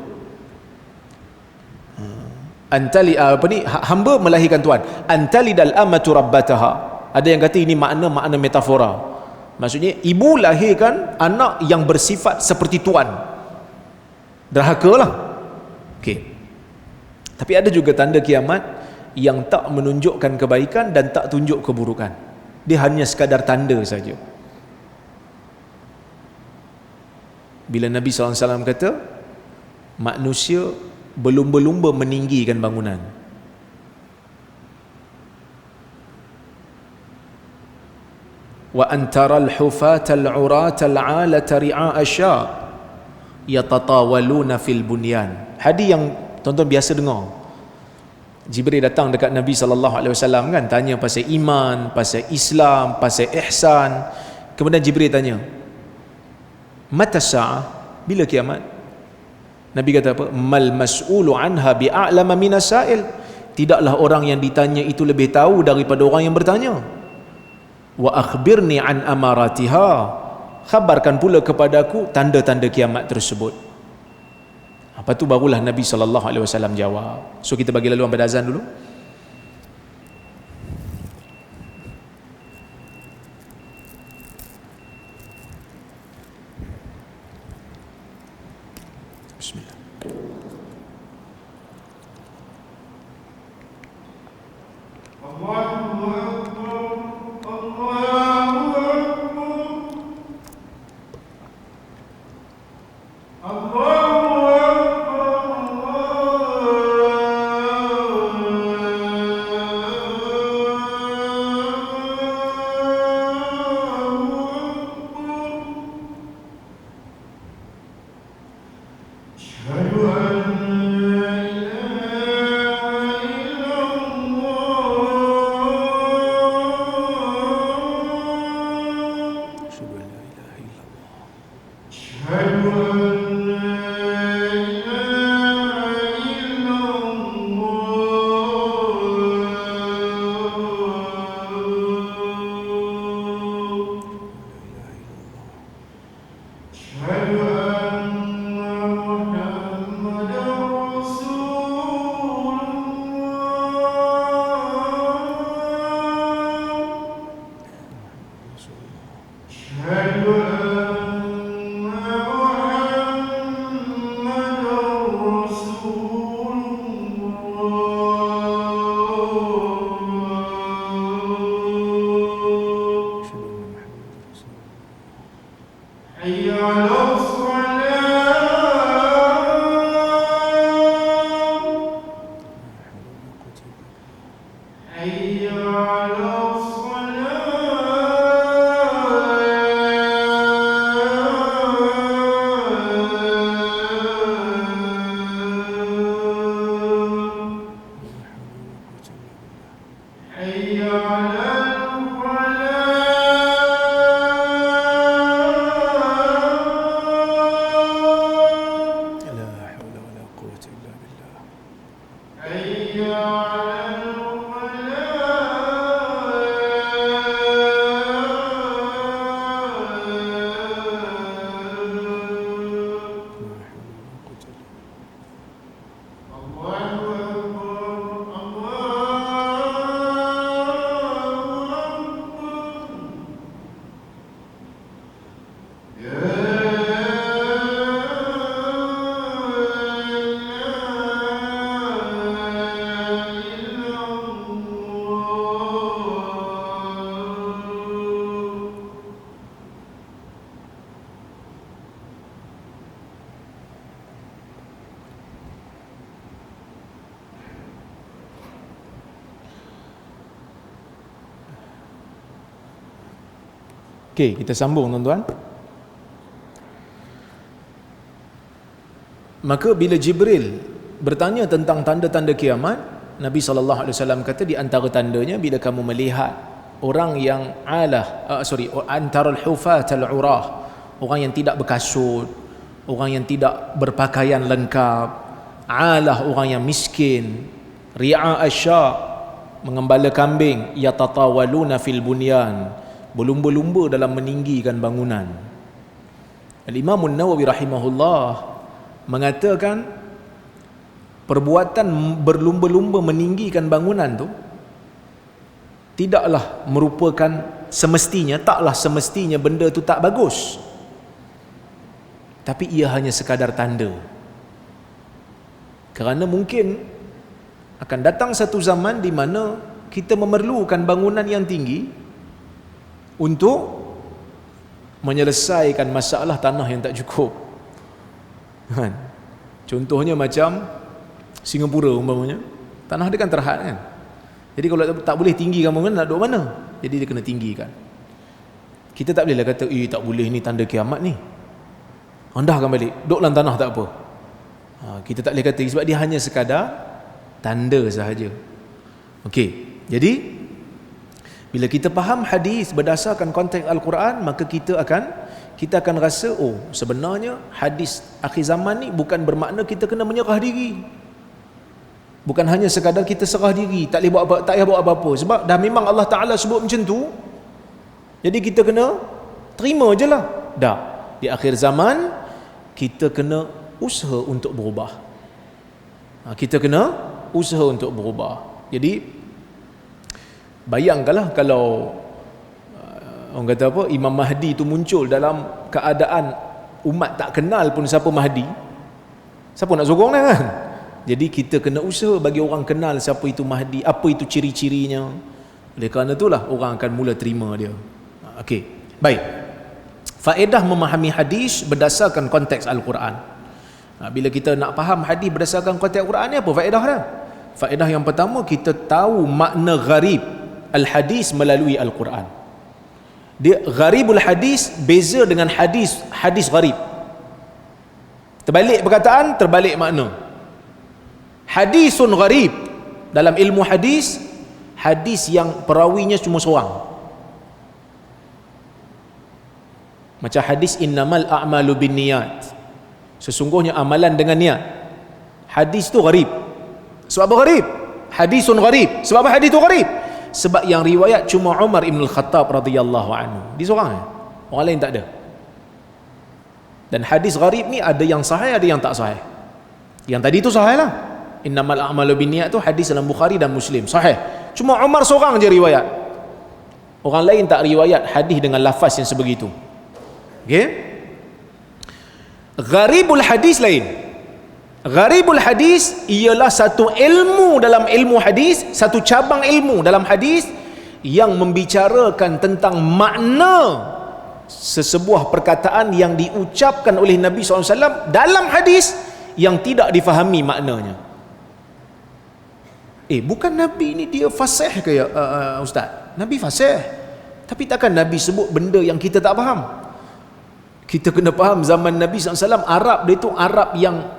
Speaker 1: Hamba melahirkan tuan. Antalidal amatu rabbataha. Ada yang kata ini makna metafora. Maksudnya ibu lahirkan anak yang bersifat seperti tuan. Derhakalah. Okey. Tapi ada juga tanda kiamat yang tak menunjukkan kebaikan dan tak tunjuk keburukan. Dia hanya sekadar tanda saja. Bila Nabi SAW kata, manusia berlumba-lumba meninggikan bangunan. Wa antaral hufatal uratal alata ri'a asya yatatawaluna fil bunyan. Hadis yang tuan-tuan biasa dengar. Jibril datang dekat Nabi SAW kan, tanya pasal iman, pasal Islam, pasal ihsan. Kemudian Jibril tanya, mata sa'ah, bila kiamat? Nabi kata apa? Mal mas'ulu anha bi'a'lama minas sa'il. Tidaklah orang yang ditanya itu lebih tahu daripada orang yang bertanya. Wa akhbirni an amaratiha. Khabarkan pula kepadaku tanda-tanda kiamat tersebut. Apa tu barulah Nabi SAW jawab. So kita bagi laluan pada azan dulu. Bismillah.
Speaker 2: Allahu Akbar, Allahu Akbar, Allahu Akbar. حي على الصلاة حي على الفلاح
Speaker 1: لا حول ولا قوة إلا بالله.
Speaker 2: حي على
Speaker 1: Okey, kita sambung tuan-tuan. Maka bila Jibril bertanya tentang tanda-tanda kiamat, Nabi SAW kata di antara tandanya bila kamu melihat orang yang antara al-hufat al-urah, orang yang tidak berkasut, orang yang tidak berpakaian lengkap, alah orang yang miskin, ri'a asya, mengembala kambing, yatatawaluna fil bunyan, berlumba-lumba dalam meninggikan bangunan. Al-Imam An-Nawawi rahimahullah mengatakan perbuatan berlumba-lumba meninggikan bangunan tu taklah semestinya benda tu tak bagus, tapi ia hanya sekadar tanda. Kerana mungkin akan datang satu zaman di mana kita memerlukan bangunan yang tinggi untuk menyelesaikan masalah tanah yang tak cukup. Contohnya macam Singapura umpamanya, tanah dia kan terhad kan. Jadi kalau tak boleh tinggikan bangunan, nak duduk mana? Jadi dia kena tinggikan. Kita tak bolehlah kata, tak boleh, ni tanda kiamat ni, rendahkan balik, duduk dalam tanah tak apa. Kita tak boleh kata, sebab dia hanya sekadar tanda sahaja. Okey, jadi bila kita faham hadis berdasarkan konteks Al-Quran, maka kita akan rasa, sebenarnya hadis akhir zaman ni bukan bermakna kita kena menyerah diri. Bukan hanya sekadar kita serah diri, tak payah buat apa-apa, sebab dah memang Allah Ta'ala sebut macam tu, jadi kita kena terima je lah. Dah, di akhir zaman kita kena usaha untuk berubah. Kita kena usaha untuk berubah. Jadi bayangkanlah kalau orang kata apa, Imam Mahdi tu muncul dalam keadaan umat tak kenal pun siapa Mahdi, siapa nak sokong dia kan? Jadi kita kena usaha bagi orang kenal siapa itu Mahdi, apa itu ciri-cirinya. Oleh kerana itulah orang akan mula terima dia. Okey, baik. Faedah memahami hadis berdasarkan konteks Al-Quran. Bila kita nak faham hadis berdasarkan konteks Al-Quran ni, apa faedah dia? Faedah yang pertama, kita tahu makna gharib al-hadis melalui Al-Quran. Dia gharibul hadis beza dengan hadis gharib. Terbalik perkataan, terbalik makna. Hadisun gharib dalam ilmu hadis, hadis yang perawinya cuma seorang. Macam hadis innamal a'malu binniyat, sesungguhnya amalan dengan niat. Hadis tu gharib. Sebab apa gharib? Hadisun gharib. Sebab apa hadis tu gharib? Sebab yang riwayat cuma Umar ibn al-Khattab radhiyallahu anhu. Dia seorang, orang lain tak ada. Dan hadis gharib ni ada yang sahih, ada yang tak sahih. Yang tadi tu sahih lah, innamal a'malu binniyat tu hadis dalam Bukhari dan Muslim, sahih. Cuma Umar seorang je riwayat, orang lain tak riwayat hadis dengan lafaz yang sebegitu. Okey, gharibul hadis lain. Gharibul hadis ialah satu ilmu dalam ilmu hadis, satu cabang ilmu dalam hadis yang membicarakan tentang makna sesebuah perkataan yang diucapkan oleh Nabi SAW dalam hadis yang tidak difahami maknanya. Bukan Nabi ni dia fasih ke ya, Ustaz? Nabi fasih, tapi takkan Nabi sebut benda yang kita tak faham. Kita kena faham zaman Nabi SAW, Arab dia tu Arab yang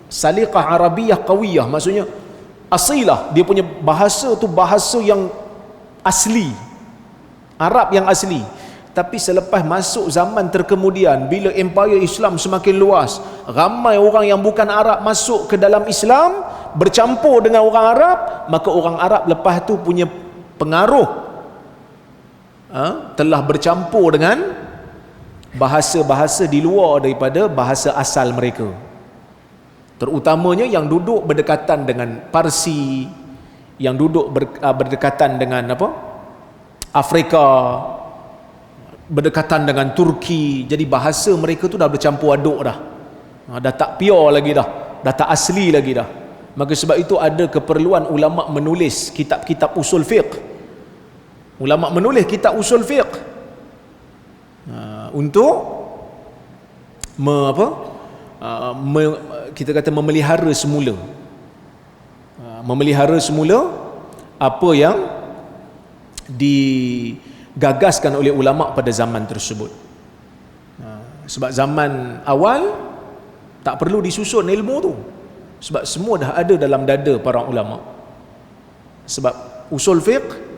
Speaker 1: saliqah Arabiyah qawiyah, maksudnya asilah. Dia punya bahasa tu bahasa yang asli, Arab yang asli. Tapi selepas masuk zaman terkemudian, bila empire Islam semakin luas, ramai orang yang bukan Arab masuk ke dalam Islam, bercampur dengan orang Arab, maka orang Arab lepas tu punya pengaruh telah bercampur dengan bahasa-bahasa di luar daripada bahasa asal mereka, terutamanya yang duduk berdekatan dengan Parsi, yang duduk berdekatan dengan Afrika, berdekatan dengan Turki. Jadi bahasa mereka tu dah bercampur aduk dah, dah tak pure lagi dah tak asli lagi dah. Maka sebab itu ada keperluan ulama menulis kitab-kitab usul fiqh. Ulama menulis kitab usul fiqh untuk kita kata memelihara semula apa yang digagaskan oleh ulama pada zaman tersebut. Sebab zaman awal tak perlu disusun ilmu tu, sebab semua dah ada dalam dada para ulama. Sebab usul fiqh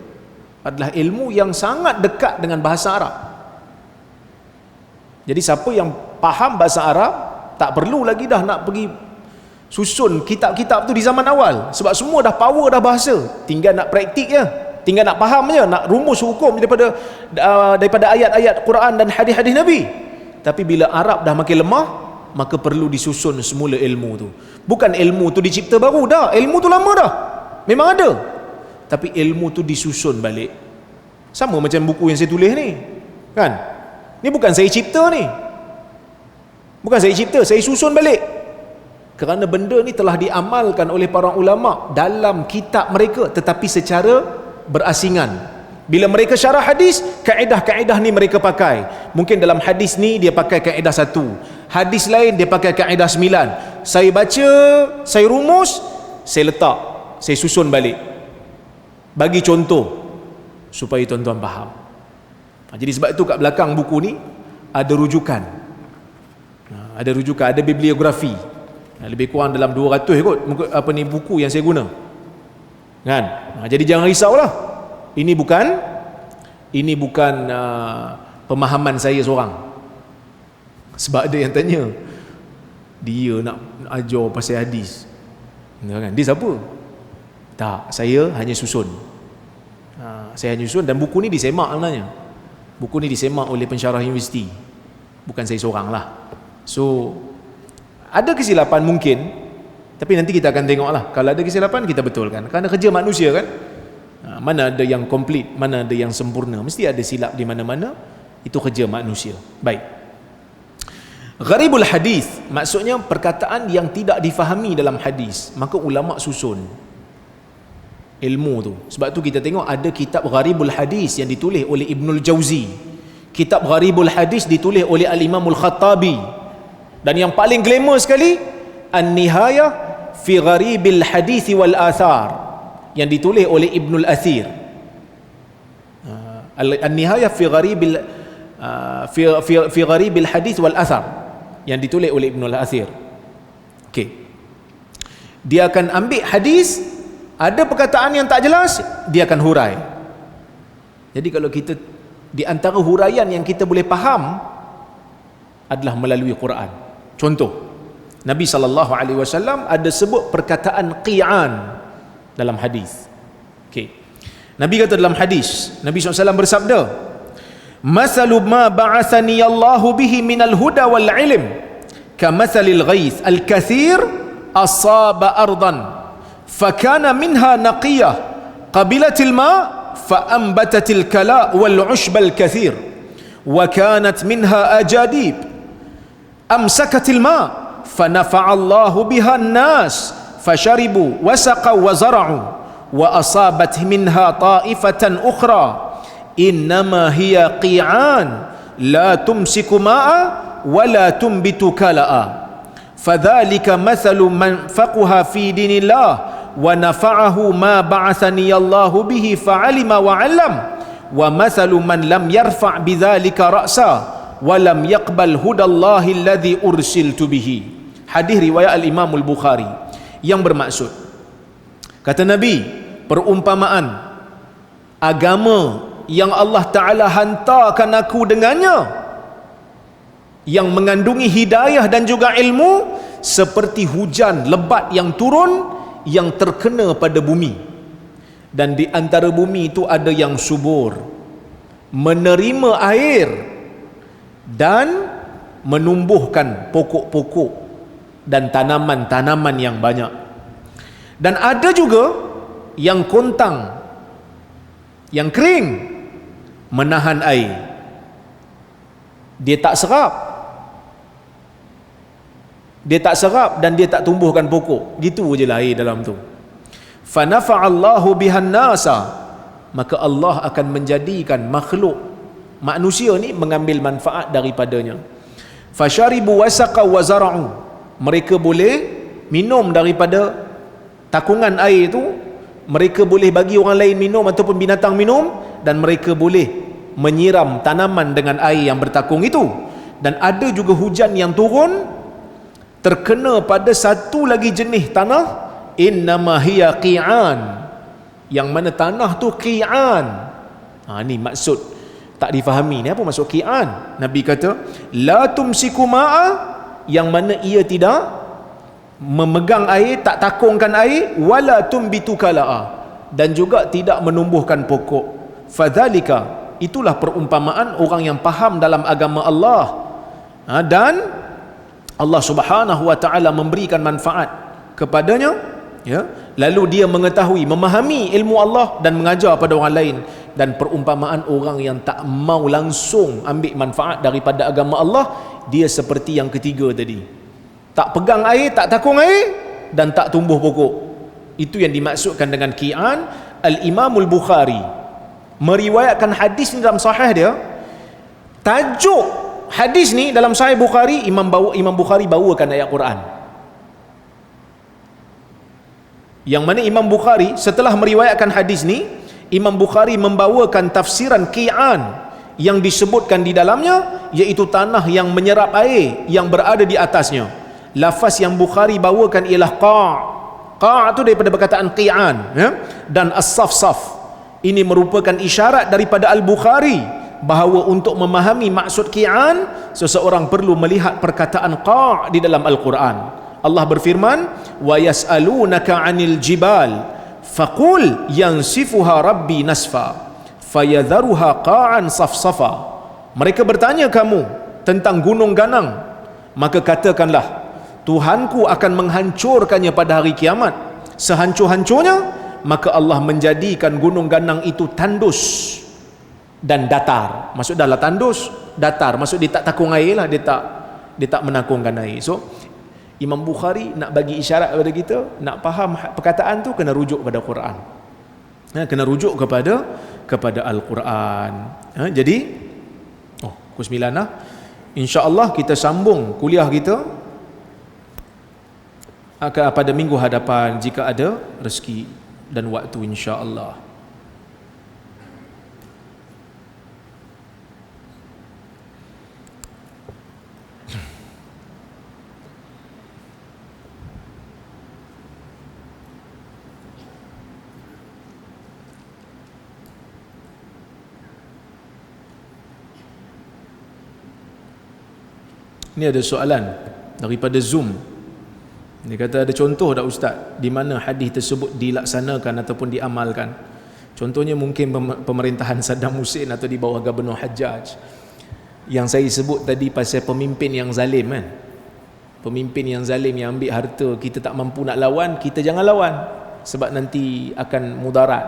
Speaker 1: adalah ilmu yang sangat dekat dengan bahasa Arab. Jadi siapa yang faham bahasa Arab tak perlu lagi dah nak pergi susun kitab-kitab tu di zaman awal, sebab semua dah power dah bahasa, tinggal nak praktik je, tinggal nak faham je, nak rumus hukum daripada ayat-ayat Quran dan hadis-hadis Nabi. Tapi bila Arab dah makin lemah, maka perlu disusun semula ilmu tu. Bukan ilmu tu dicipta baru dah, ilmu tu lama dah, memang ada, tapi ilmu tu disusun balik. Sama macam buku yang saya tulis ni, kan? Ni bukan saya cipta ni, bukan saya cipta, saya susun balik. Kerana benda ni telah diamalkan oleh para ulama dalam kitab mereka, tetapi secara berasingan. Bila mereka syarah hadis, kaedah-kaedah ni mereka pakai. Mungkin dalam hadis ni dia pakai kaedah 1, hadis lain dia pakai kaedah 9. Saya baca, saya rumus, saya letak, saya susun balik, bagi contoh supaya tuan-tuan faham. Jadi sebab itu kat belakang buku ni ada rujukan, ada bibliografi, lebih kurang dalam 200 kot buku yang saya guna, kan? Jadi jangan risaulah, ini bukan pemahaman saya seorang. Sebab ada yang tanya, dia nak ajar pasal hadis, kan? Dia siapa? Tak, saya hanya susun. Saya hanya susun, dan buku ni disemak sebenarnya. Buku ni disemak oleh pensyarah universiti, bukan saya seorang lah. So ada kesilapan mungkin, tapi nanti kita akan tengok lah. Kalau ada kesilapan kita betulkan, kerana kerja manusia kan, mana ada yang komplit, mana ada yang sempurna, mesti ada silap di mana-mana. Itu kerja manusia. Baik, gharibul hadis maksudnya perkataan yang tidak difahami dalam hadis, maka ulama susun ilmu tu. Sebab tu kita tengok ada kitab Gharibul Hadis yang ditulis oleh Ibnul Jauzi, kitab Gharibul Hadis ditulis oleh Al-Imamul Khattabi, dan yang paling glamour sekali An-Nihayah fi Gharibil Hadis wal Athar yang ditulis oleh Ibnul Athir. An-Nihayah fi Gharibil Hadis wal Athar yang ditulis oleh Ibnul Athir. Okey, dia akan ambil hadis, ada perkataan yang tak jelas, dia akan hurai. Jadi kalau kita, di antara huraian yang kita boleh faham adalah melalui Quran. Contoh, Nabi SAW ada sebut perkataan qi'an dalam hadis. Okay. Nabi kata dalam hadis, Nabi SAW bersabda, "Masalu ma ba'athani Allahu bihi minal huda wal ilm, kamathalil ghais al-kathir asaba ardan, فكان منها نقية قبلت الماء فأنبتت الكلاء والعشب الكثير، وكانت منها أجاديب أمسكت الماء فنفع الله بها الناس فشربوا وسقوا وزرعوا، وأصابت منها طائفة أخرى إنما هي قيعان لا تمسك ماء ولا تنبت كلاء، فذلك مثل من فقه في دين الله wa nafa'ahu ma ba'athani Allahu bihi fa'alima wa 'allam wa mathalu man lam yarfa' bidzalika ra'sa wa lam yaqbal hudallahi alladhi ursiltu bihi. Hadis riwayat al-Imam al-Bukhari, yang bermaksud, kata Nabi, perumpamaan agama yang Allah Ta'ala hantarkan aku dengannya, yang mengandungi hidayah dan juga ilmu, seperti hujan lebat yang turun, yang terkena pada bumi, dan di antara bumi itu ada yang subur, menerima air dan menumbuhkan pokok-pokok dan tanaman-tanaman yang banyak. Dan ada juga yang kontang, yang kering, menahan air, dia tak serap dan dia tak tumbuhkan pokok, gitu je lah air dalam tu. Fa nafa'allahu bihan nasa, maka Allah akan menjadikan makhluk manusia ni mengambil manfaat daripadanya. Fasharibu wasaqa wa zara'u, mereka boleh minum daripada takungan air itu, mereka boleh bagi orang lain minum ataupun binatang minum, dan mereka boleh menyiram tanaman dengan air yang bertakung itu. Dan ada juga hujan yang turun terkena pada satu lagi jenis tanah, innama hiya qi'an, yang mana tanah tu qi'an. Ni maksud tak difahami ni, apa maksud qi'an? Nabi kata la tumsiku ma'a, yang mana ia tidak memegang air, tak takungkan air, wala tumbitu kala'a, dan juga tidak menumbuhkan pokok. Fadzalika, itulah perumpamaan orang yang faham dalam agama Allah. Dan Allah Subhanahu wa taala memberikan manfaat kepadanya, ya, lalu dia mengetahui, memahami ilmu Allah dan mengajar pada orang lain. Dan perumpamaan orang yang tak mau langsung ambil manfaat daripada agama Allah, dia seperti yang ketiga tadi, tak pegang air, tak takung air, dan tak tumbuh pokok. Itu yang dimaksudkan dengan qi'an. Al-Imam al-Bukhari meriwayatkan hadis ni dalam sahih dia. Tajuk hadis ni dalam Sahih Bukhari, Imam Bukhari bawakan ayat Quran, yang mana Imam Bukhari setelah meriwayatkan hadis ni, Imam Bukhari membawakan tafsiran qi'an yang disebutkan di dalamnya, iaitu tanah yang menyerap air yang berada di atasnya. Lafaz yang Bukhari bawakan ialah qa' tu daripada perkataan qi'an, ya? Dan as-saf-saf. Ini merupakan isyarat daripada Al-Bukhari bahawa untuk memahami maksud qi'an, seseorang perlu melihat perkataan qa' di dalam Al-Quran. Allah berfirman, wa yas'alunaka 'anil jibal faqul yansifuha rabbi nasfa fayadharuha qa'an safsafa. Mereka bertanya kamu tentang gunung ganang, maka katakanlah, Tuhanku akan menghancurkannya pada hari kiamat sehancur-hancurnya, maka Allah menjadikan gunung ganang itu tandus dan datar. Maksud dah lah tandus, datar, maksud dia tak takung air lah, dia tak menakungkan air. So Imam Bukhari nak bagi isyarat kepada kita, nak faham perkataan tu kena rujuk pada Quran, kena rujuk kepada Al-Quran. Jadi pukul 9 lah, insya-Allah kita sambung kuliah kita akan pada minggu hadapan jika ada rezeki dan waktu, insya-Allah. Ini ada soalan daripada Zoom. Dia kata ada contoh tak Ustaz di mana hadis tersebut dilaksanakan ataupun diamalkan? Contohnya mungkin pemerintahan Saddam Hussein atau di bawah Gubernur Hajjaj. Yang saya sebut tadi pasal pemimpin yang zalim kan. Pemimpin yang zalim yang ambil harta, kita tak mampu nak lawan, kita jangan lawan sebab nanti akan mudarat.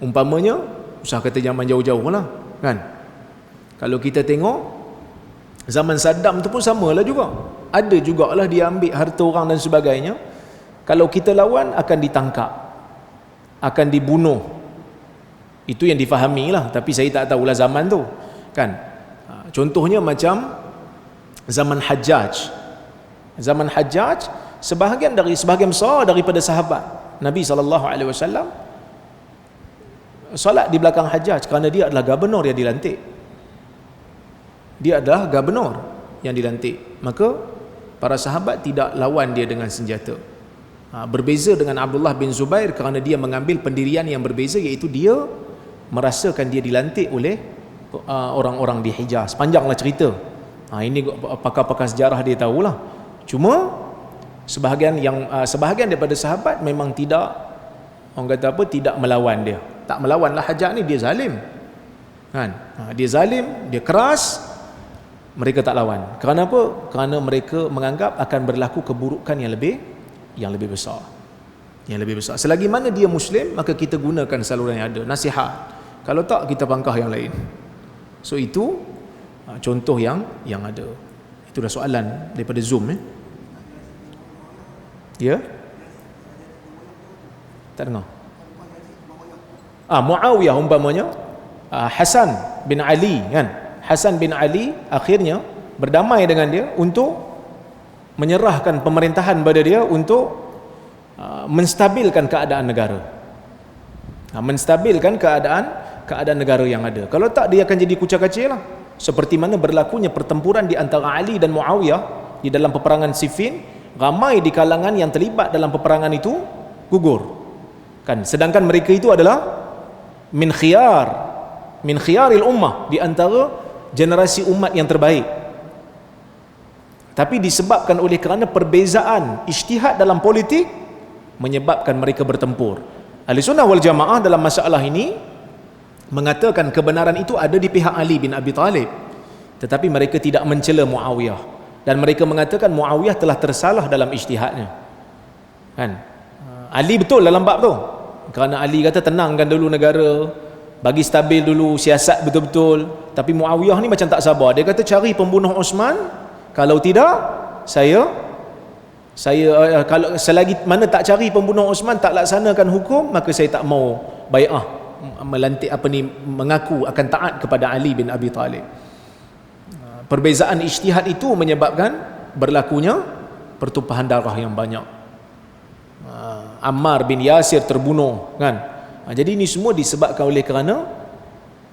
Speaker 1: Umpamanya usah kata zaman jauh-jauh lah kan. Kalau kita tengok zaman Saddam tu pun samalah juga. Ada jugalah dia ambil harta orang dan sebagainya. Kalau kita lawan akan ditangkap, akan dibunuh. Itu yang difahami lah, tapi saya tak tahulah zaman tu kan. Contohnya macam zaman Hajjaj. Zaman Hajjaj sebahagian besar daripada sahabat Nabi SAW solat di belakang Hajjaj kerana dia adalah gubernur yang dilantik. Dia adalah gubernur yang dilantik. Maka para sahabat tidak lawan dia dengan senjata. Berbeza dengan Abdullah bin Zubair kerana dia mengambil pendirian yang berbeza, iaitu dia merasakan dia dilantik oleh orang-orang di Hijaz. Panjanglah cerita. Ini pakar-pakar sejarah dia tahulah. Cuma sebahagian daripada sahabat memang tidak, orang kata apa, tidak melawan dia. Tak melawanlah Hajjaj ni, dia zalim. Kan? Dia zalim, dia keras. Mereka tak lawan. Kerana apa? Kerana mereka menganggap akan berlaku keburukan yang lebih besar. Yang lebih besar. Selagi mana dia Muslim, maka kita gunakan saluran yang ada, nasihat. Kalau tak, kita pangkah yang lain. So itu contoh yang ada. Itu dah soalan daripada Zoom. Ya? Tak dengar? Muawiyah umpamanya, Hasan bin Ali kan? Hasan bin Ali akhirnya berdamai dengan dia untuk menyerahkan pemerintahan pada dia untuk menstabilkan keadaan negara. Menstabilkan keadaan negara yang ada. Kalau tak, dia akan jadi kucak-kacir lah. Seperti mana berlakunya pertempuran di antara Ali dan Muawiyah di dalam peperangan Siffin, ramai di kalangan yang terlibat dalam peperangan itu gugur. Kan? Sedangkan mereka itu adalah min khiyaril ummah, di antara generasi umat yang terbaik. Tapi disebabkan oleh kerana perbezaan ijtihad dalam politik menyebabkan mereka bertempur. Ahlussunnah wal Jamaah dalam masalah ini mengatakan kebenaran itu ada di pihak Ali bin Abi Talib, tetapi mereka tidak mencela Muawiyah, dan mereka mengatakan Muawiyah telah tersalah dalam ijtihadnya. Kan? Ali betul dalam bab tu. Kerana Ali kata tenangkan dulu negara, bagi stabil dulu, siasat betul-betul. Tapi Muawiyah ni macam tak sabar. Dia kata cari pembunuh Osman, kalau tidak saya kalau selagi mana tak cari pembunuh Osman, tak laksanakan hukum, maka saya tak mau bai'ah, melantik mengaku akan taat kepada Ali bin Abi Talib. Perbezaan ijtihad itu menyebabkan berlakunya pertumpahan darah yang banyak. Ammar bin Yasir terbunuh, kan? Jadi ini semua disebabkan oleh kerana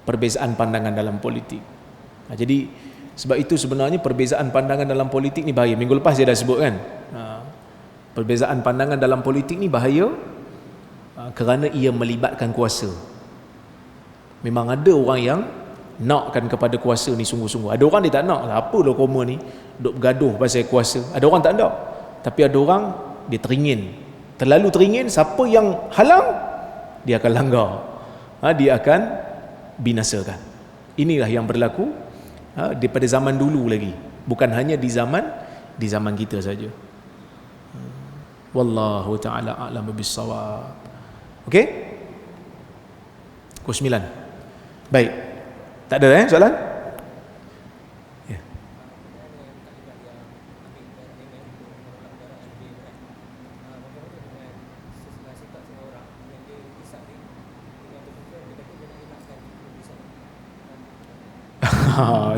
Speaker 1: perbezaan pandangan dalam politik. Jadi sebab itu sebenarnya perbezaan pandangan dalam politik ni bahaya. Minggu lepas saya dah sebut kan, perbezaan pandangan dalam politik ni bahaya kerana ia melibatkan kuasa. Memang ada orang yang nakkan kepada kuasa ni sungguh-sungguh. Ada orang dia tak nak lah, apalah koma ni duk bergaduh pasal kuasa. Ada orang tak nak. Tapi ada orang dia teringin. Terlalu teringin, siapa yang halang dia akan langgar. Dia akan binasakan. Inilah yang berlaku daripada zaman dulu lagi, bukan hanya di zaman kita saja. Wallahu taala a'lam bis-shawab. Okey? Pukul 9. Baik. Tak ada soalan? Ya.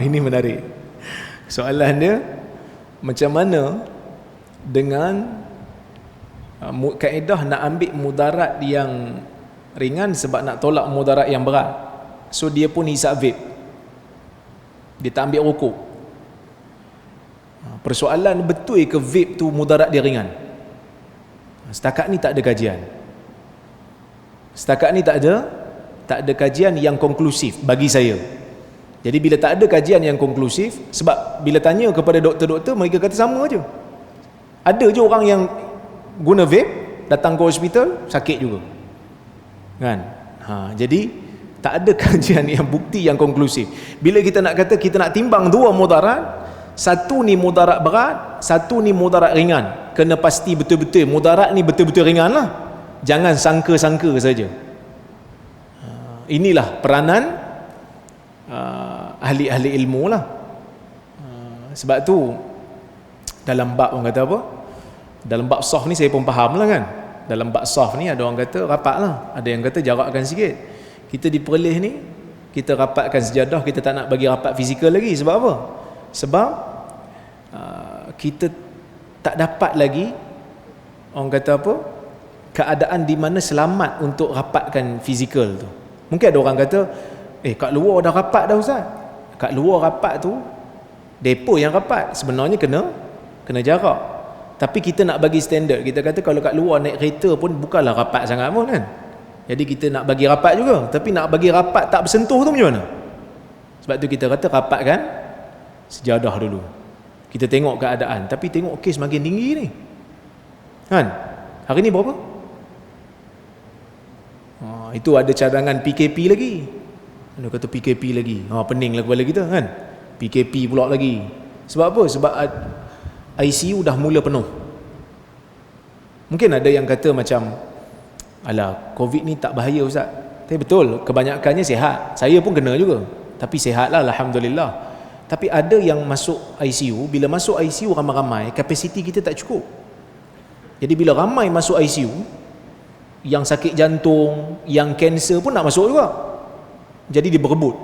Speaker 1: Ini menarik. Soalan dia, macam mana dengan kaedah nak ambil mudarat yang ringan sebab nak tolak mudarat yang berat. So dia pun hisap vape, dia tak ambil rokok. Persoalan, betul ke vape tu mudarat dia ringan? Setakat ni tak ada kajian. Setakat ni tak ada kajian yang konklusif bagi saya. Jadi bila tak ada kajian yang konklusif, sebab bila tanya kepada doktor-doktor, mereka kata sama je. Ada je orang yang guna vape, datang ke hospital, sakit juga. Kan? Jadi tak ada kajian yang bukti yang konklusif. Bila kita nak kata, kita nak timbang dua mudarat, satu ni mudarat berat, satu ni mudarat ringan, kena pasti betul-betul mudarat ni betul-betul ringan lah. Jangan sangka-sangka saja. Inilah peranan ahli-ahli ilmu lah. Sebab tu dalam bab, orang kata apa, dalam bab saf ni saya pun faham lah kan. Dalam bab saf ni ada orang kata rapat lah, ada yang kata jarakkan sikit. Kita di Perlis ni, kita rapatkan sejadah, kita tak nak bagi rapat fizikal lagi. Sebab apa? Sebab kita tak dapat lagi orang kata apa, keadaan di mana selamat untuk rapatkan fizikal tu. Mungkin ada orang kata, kat luar dah rapat dah Ustaz. Kat luar rapat tu, depo yang rapat, sebenarnya kena jarak. Tapi kita nak bagi standard, kita kata kalau kat luar naik kereta pun bukanlah rapat sangat pun kan. Jadi kita nak bagi rapat juga, tapi nak bagi rapat tak bersentuh tu macam mana? Sebab tu kita kata rapat kan sejadah dulu. Kita tengok keadaan, tapi tengok kes makin tinggi ni kan. Hari ni berapa? Itu ada cadangan PKP lagi. Ada kata PKP lagi. Pening lah kepala kita kan. PKP pula lagi. Sebab apa? Sebab ICU dah mula penuh. Mungkin ada yang kata macam, alah, COVID ni tak bahaya Ustaz. Tapi betul, kebanyakannya sihat. Saya pun kena juga. Tapi sihat lah, alhamdulillah. Tapi ada yang masuk ICU, bila masuk ICU ramai-ramai, kapasiti kita tak cukup. Jadi bila ramai masuk ICU, yang sakit jantung, yang kanser pun nak masuk juga. Jadi dia berebut.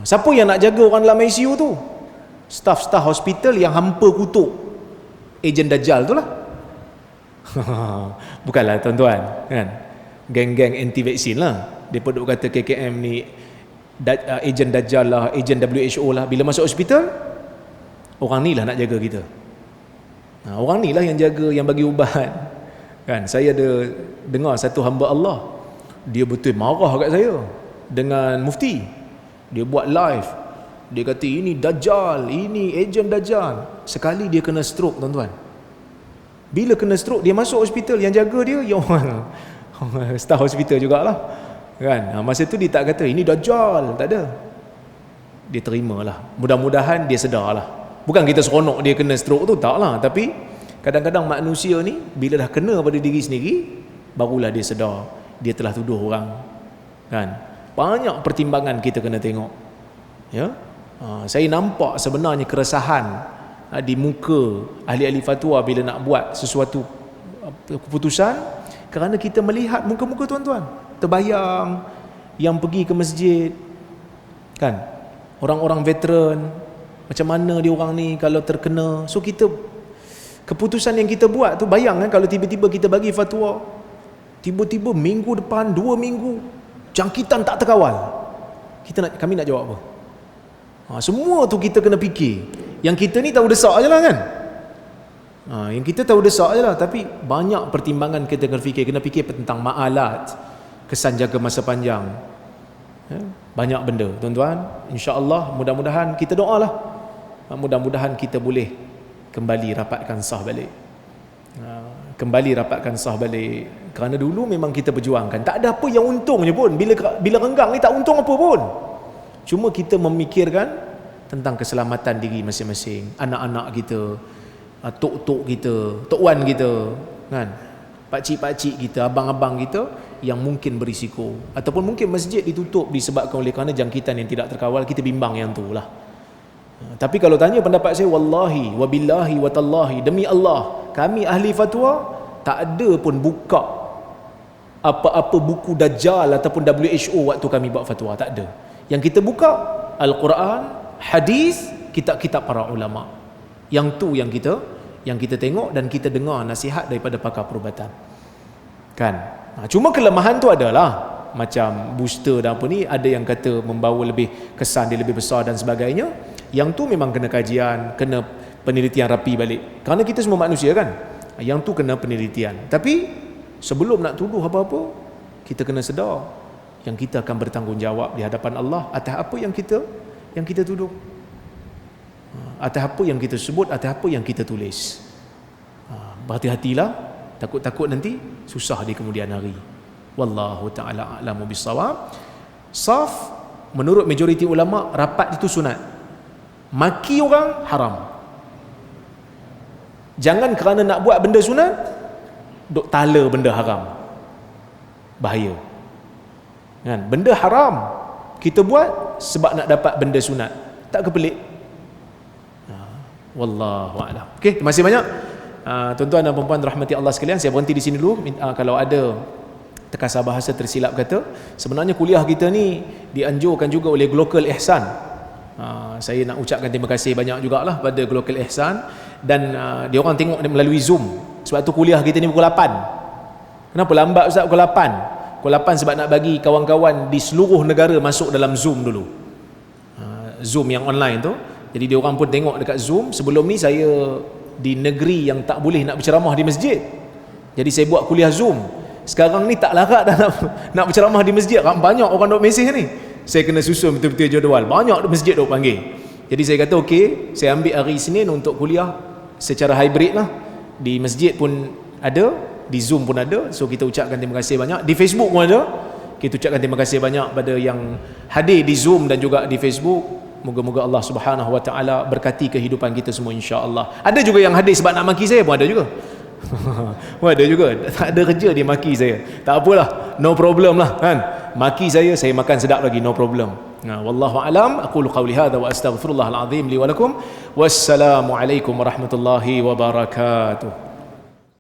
Speaker 1: Siapa yang nak jaga orang dalam ICU tu? Staf-staf hospital yang hampa kutuk ejen Dajjal tu lah. Bukanlah tuan-tuan kan, geng-geng anti vaksin lah. Depa duk kata KKM ni ejen Dajjal lah, ejen WHO lah. Bila masuk hospital, orang ni lah nak jaga kita. Orang ni lah yang jaga, yang bagi ubat kan. Saya ada dengar satu hamba Allah, dia betul marah kat saya dengan mufti. Dia buat live, dia kata ini Dajjal, ini ejen Dajjal. Sekali dia kena stroke tuan-tuan. Bila kena stroke, dia masuk hospital, yang jaga dia yang orang staff hospital jugalah kan. Masa tu dia tak kata ini Dajjal, tak ada. Dia terimalah. Mudah-mudahan dia sedarlah. Bukan kita seronok dia kena stroke tu, taklah. Tapi kadang-kadang manusia ni bila dah kena pada diri sendiri, barulah dia sedar dia telah tuduh orang kan. Banyak pertimbangan kita kena tengok ya. Saya nampak sebenarnya keresahan di muka ahli-ahli fatwa bila nak buat sesuatu keputusan, kerana kita melihat muka-muka tuan-tuan terbayang yang pergi ke masjid kan, orang-orang veteran, macam mana dia orang ni kalau terkena. So kita, keputusan yang kita buat tu, bayang kan kalau tiba-tiba kita bagi fatwa, tiba-tiba minggu depan, 2 minggu jangkitan tak terkawal, kami nak jawab apa? Semua tu kita kena fikir. Yang kita ni tahu desak je lah kan. Yang kita tahu desak je lah, tapi banyak pertimbangan kita kena fikir. Kena fikir tentang ma'alat, kesan jaga masa panjang ya? Banyak benda tuan-tuan. InsyaAllah mudah-mudahan kita doa lah, mudah-mudahan kita boleh kembali rapatkan sah balik. Kembali rapatkan sah balik. Kerana dulu memang kita berjuangkan, tak ada apa yang untungnya pun. Bila renggang ni tak untung apa pun. Cuma kita memikirkan tentang keselamatan diri masing-masing, anak-anak kita, tok-tok kita, tok wan kita kan, pakcik-pakcik kita, abang-abang kita yang mungkin berisiko, ataupun mungkin masjid ditutup disebabkan oleh kerana jangkitan yang tidak terkawal. Kita bimbang yang tu lah. Tapi kalau tanya pendapat saya, wallahi wabillahi watallahi, demi Allah, kami ahli fatwa tak ada pun buka apa-apa buku Dajjal ataupun WHO waktu kami buat fatwa, tak ada. Yang kita buka Al-Quran, hadis, kitab-kitab para ulama. Yang tu yang kita tengok dan kita dengar nasihat daripada pakar perubatan kan. Cuma kelemahan tu adalah macam booster dan apa ni, ada yang kata membawa lebih kesan dia lebih besar dan sebagainya. Yang tu memang kena kajian, kena penelitian rapi balik, kerana kita semua manusia kan. Yang tu kena penelitian. Tapi sebelum nak tuduh apa-apa, kita kena sedar yang kita akan bertanggungjawab di hadapan Allah atas apa yang kita tuduh, atas apa yang kita sebut, atas apa yang kita tulis. Berhati-hatilah, takut-takut nanti susah di kemudian hari. Wallahu ta'ala a'lamu bissawab. Saf, menurut majoriti ulama, rapat itu sunat. Maki orang haram. Jangan kerana nak buat benda sunat duk tala benda haram, bahaya kan. Benda haram kita buat sebab nak dapat benda sunat, tak kepelik. Wallahu a'lam. Okey, terima kasih banyak tuan-tuan dan puan-puan rahmati Allah sekalian. Saya berhenti di sini dulu. Kalau ada terkasar bahasa tersilap kata, sebenarnya kuliah kita ni dianjurkan juga oleh Global Ihsan. Saya nak ucapkan terima kasih banyak jugalah pada Global Ihsan Dan dia orang tengok melalui Zoom. Sebab tu kuliah kita ni pukul 8. Kenapa lambat Ustaz pukul 8? Pukul 8 sebab nak bagi kawan-kawan di seluruh negara masuk dalam Zoom dulu. Zoom yang online tu. Jadi dia orang pun tengok dekat Zoom. Sebelum ni saya di negeri yang tak boleh nak berceramah di masjid. Jadi saya buat kuliah Zoom. Sekarang ni tak larat dah nak berceramah di masjid. Banyak orang duk mesej ni. Saya kena susun betul-betul jadual. Banyak masjid duk panggil. Jadi saya kata okey, saya ambil hari Isnin untuk kuliah secara hybrid lah. Di masjid pun ada, di Zoom pun ada. So kita ucapkan terima kasih banyak. Di Facebook pun ada. Kita ucapkan terima kasih banyak pada yang hadir di Zoom dan juga di Facebook. Moga-moga Allah Subhanahu Wa Taala berkati kehidupan kita semua insya-Allah. Ada juga yang hadir sebab nak maki saya pun ada juga. Ada juga. Tak ada kerja dia maki saya. Tak apalah, no problem lah kan. Maki saya makan sedap lagi, no problem. Wallahu alam, aqulu qawli hadha wa astaghfirullahal azim li wa lakum. Wassalamu alaikum warahmatullahi wabarakatuh.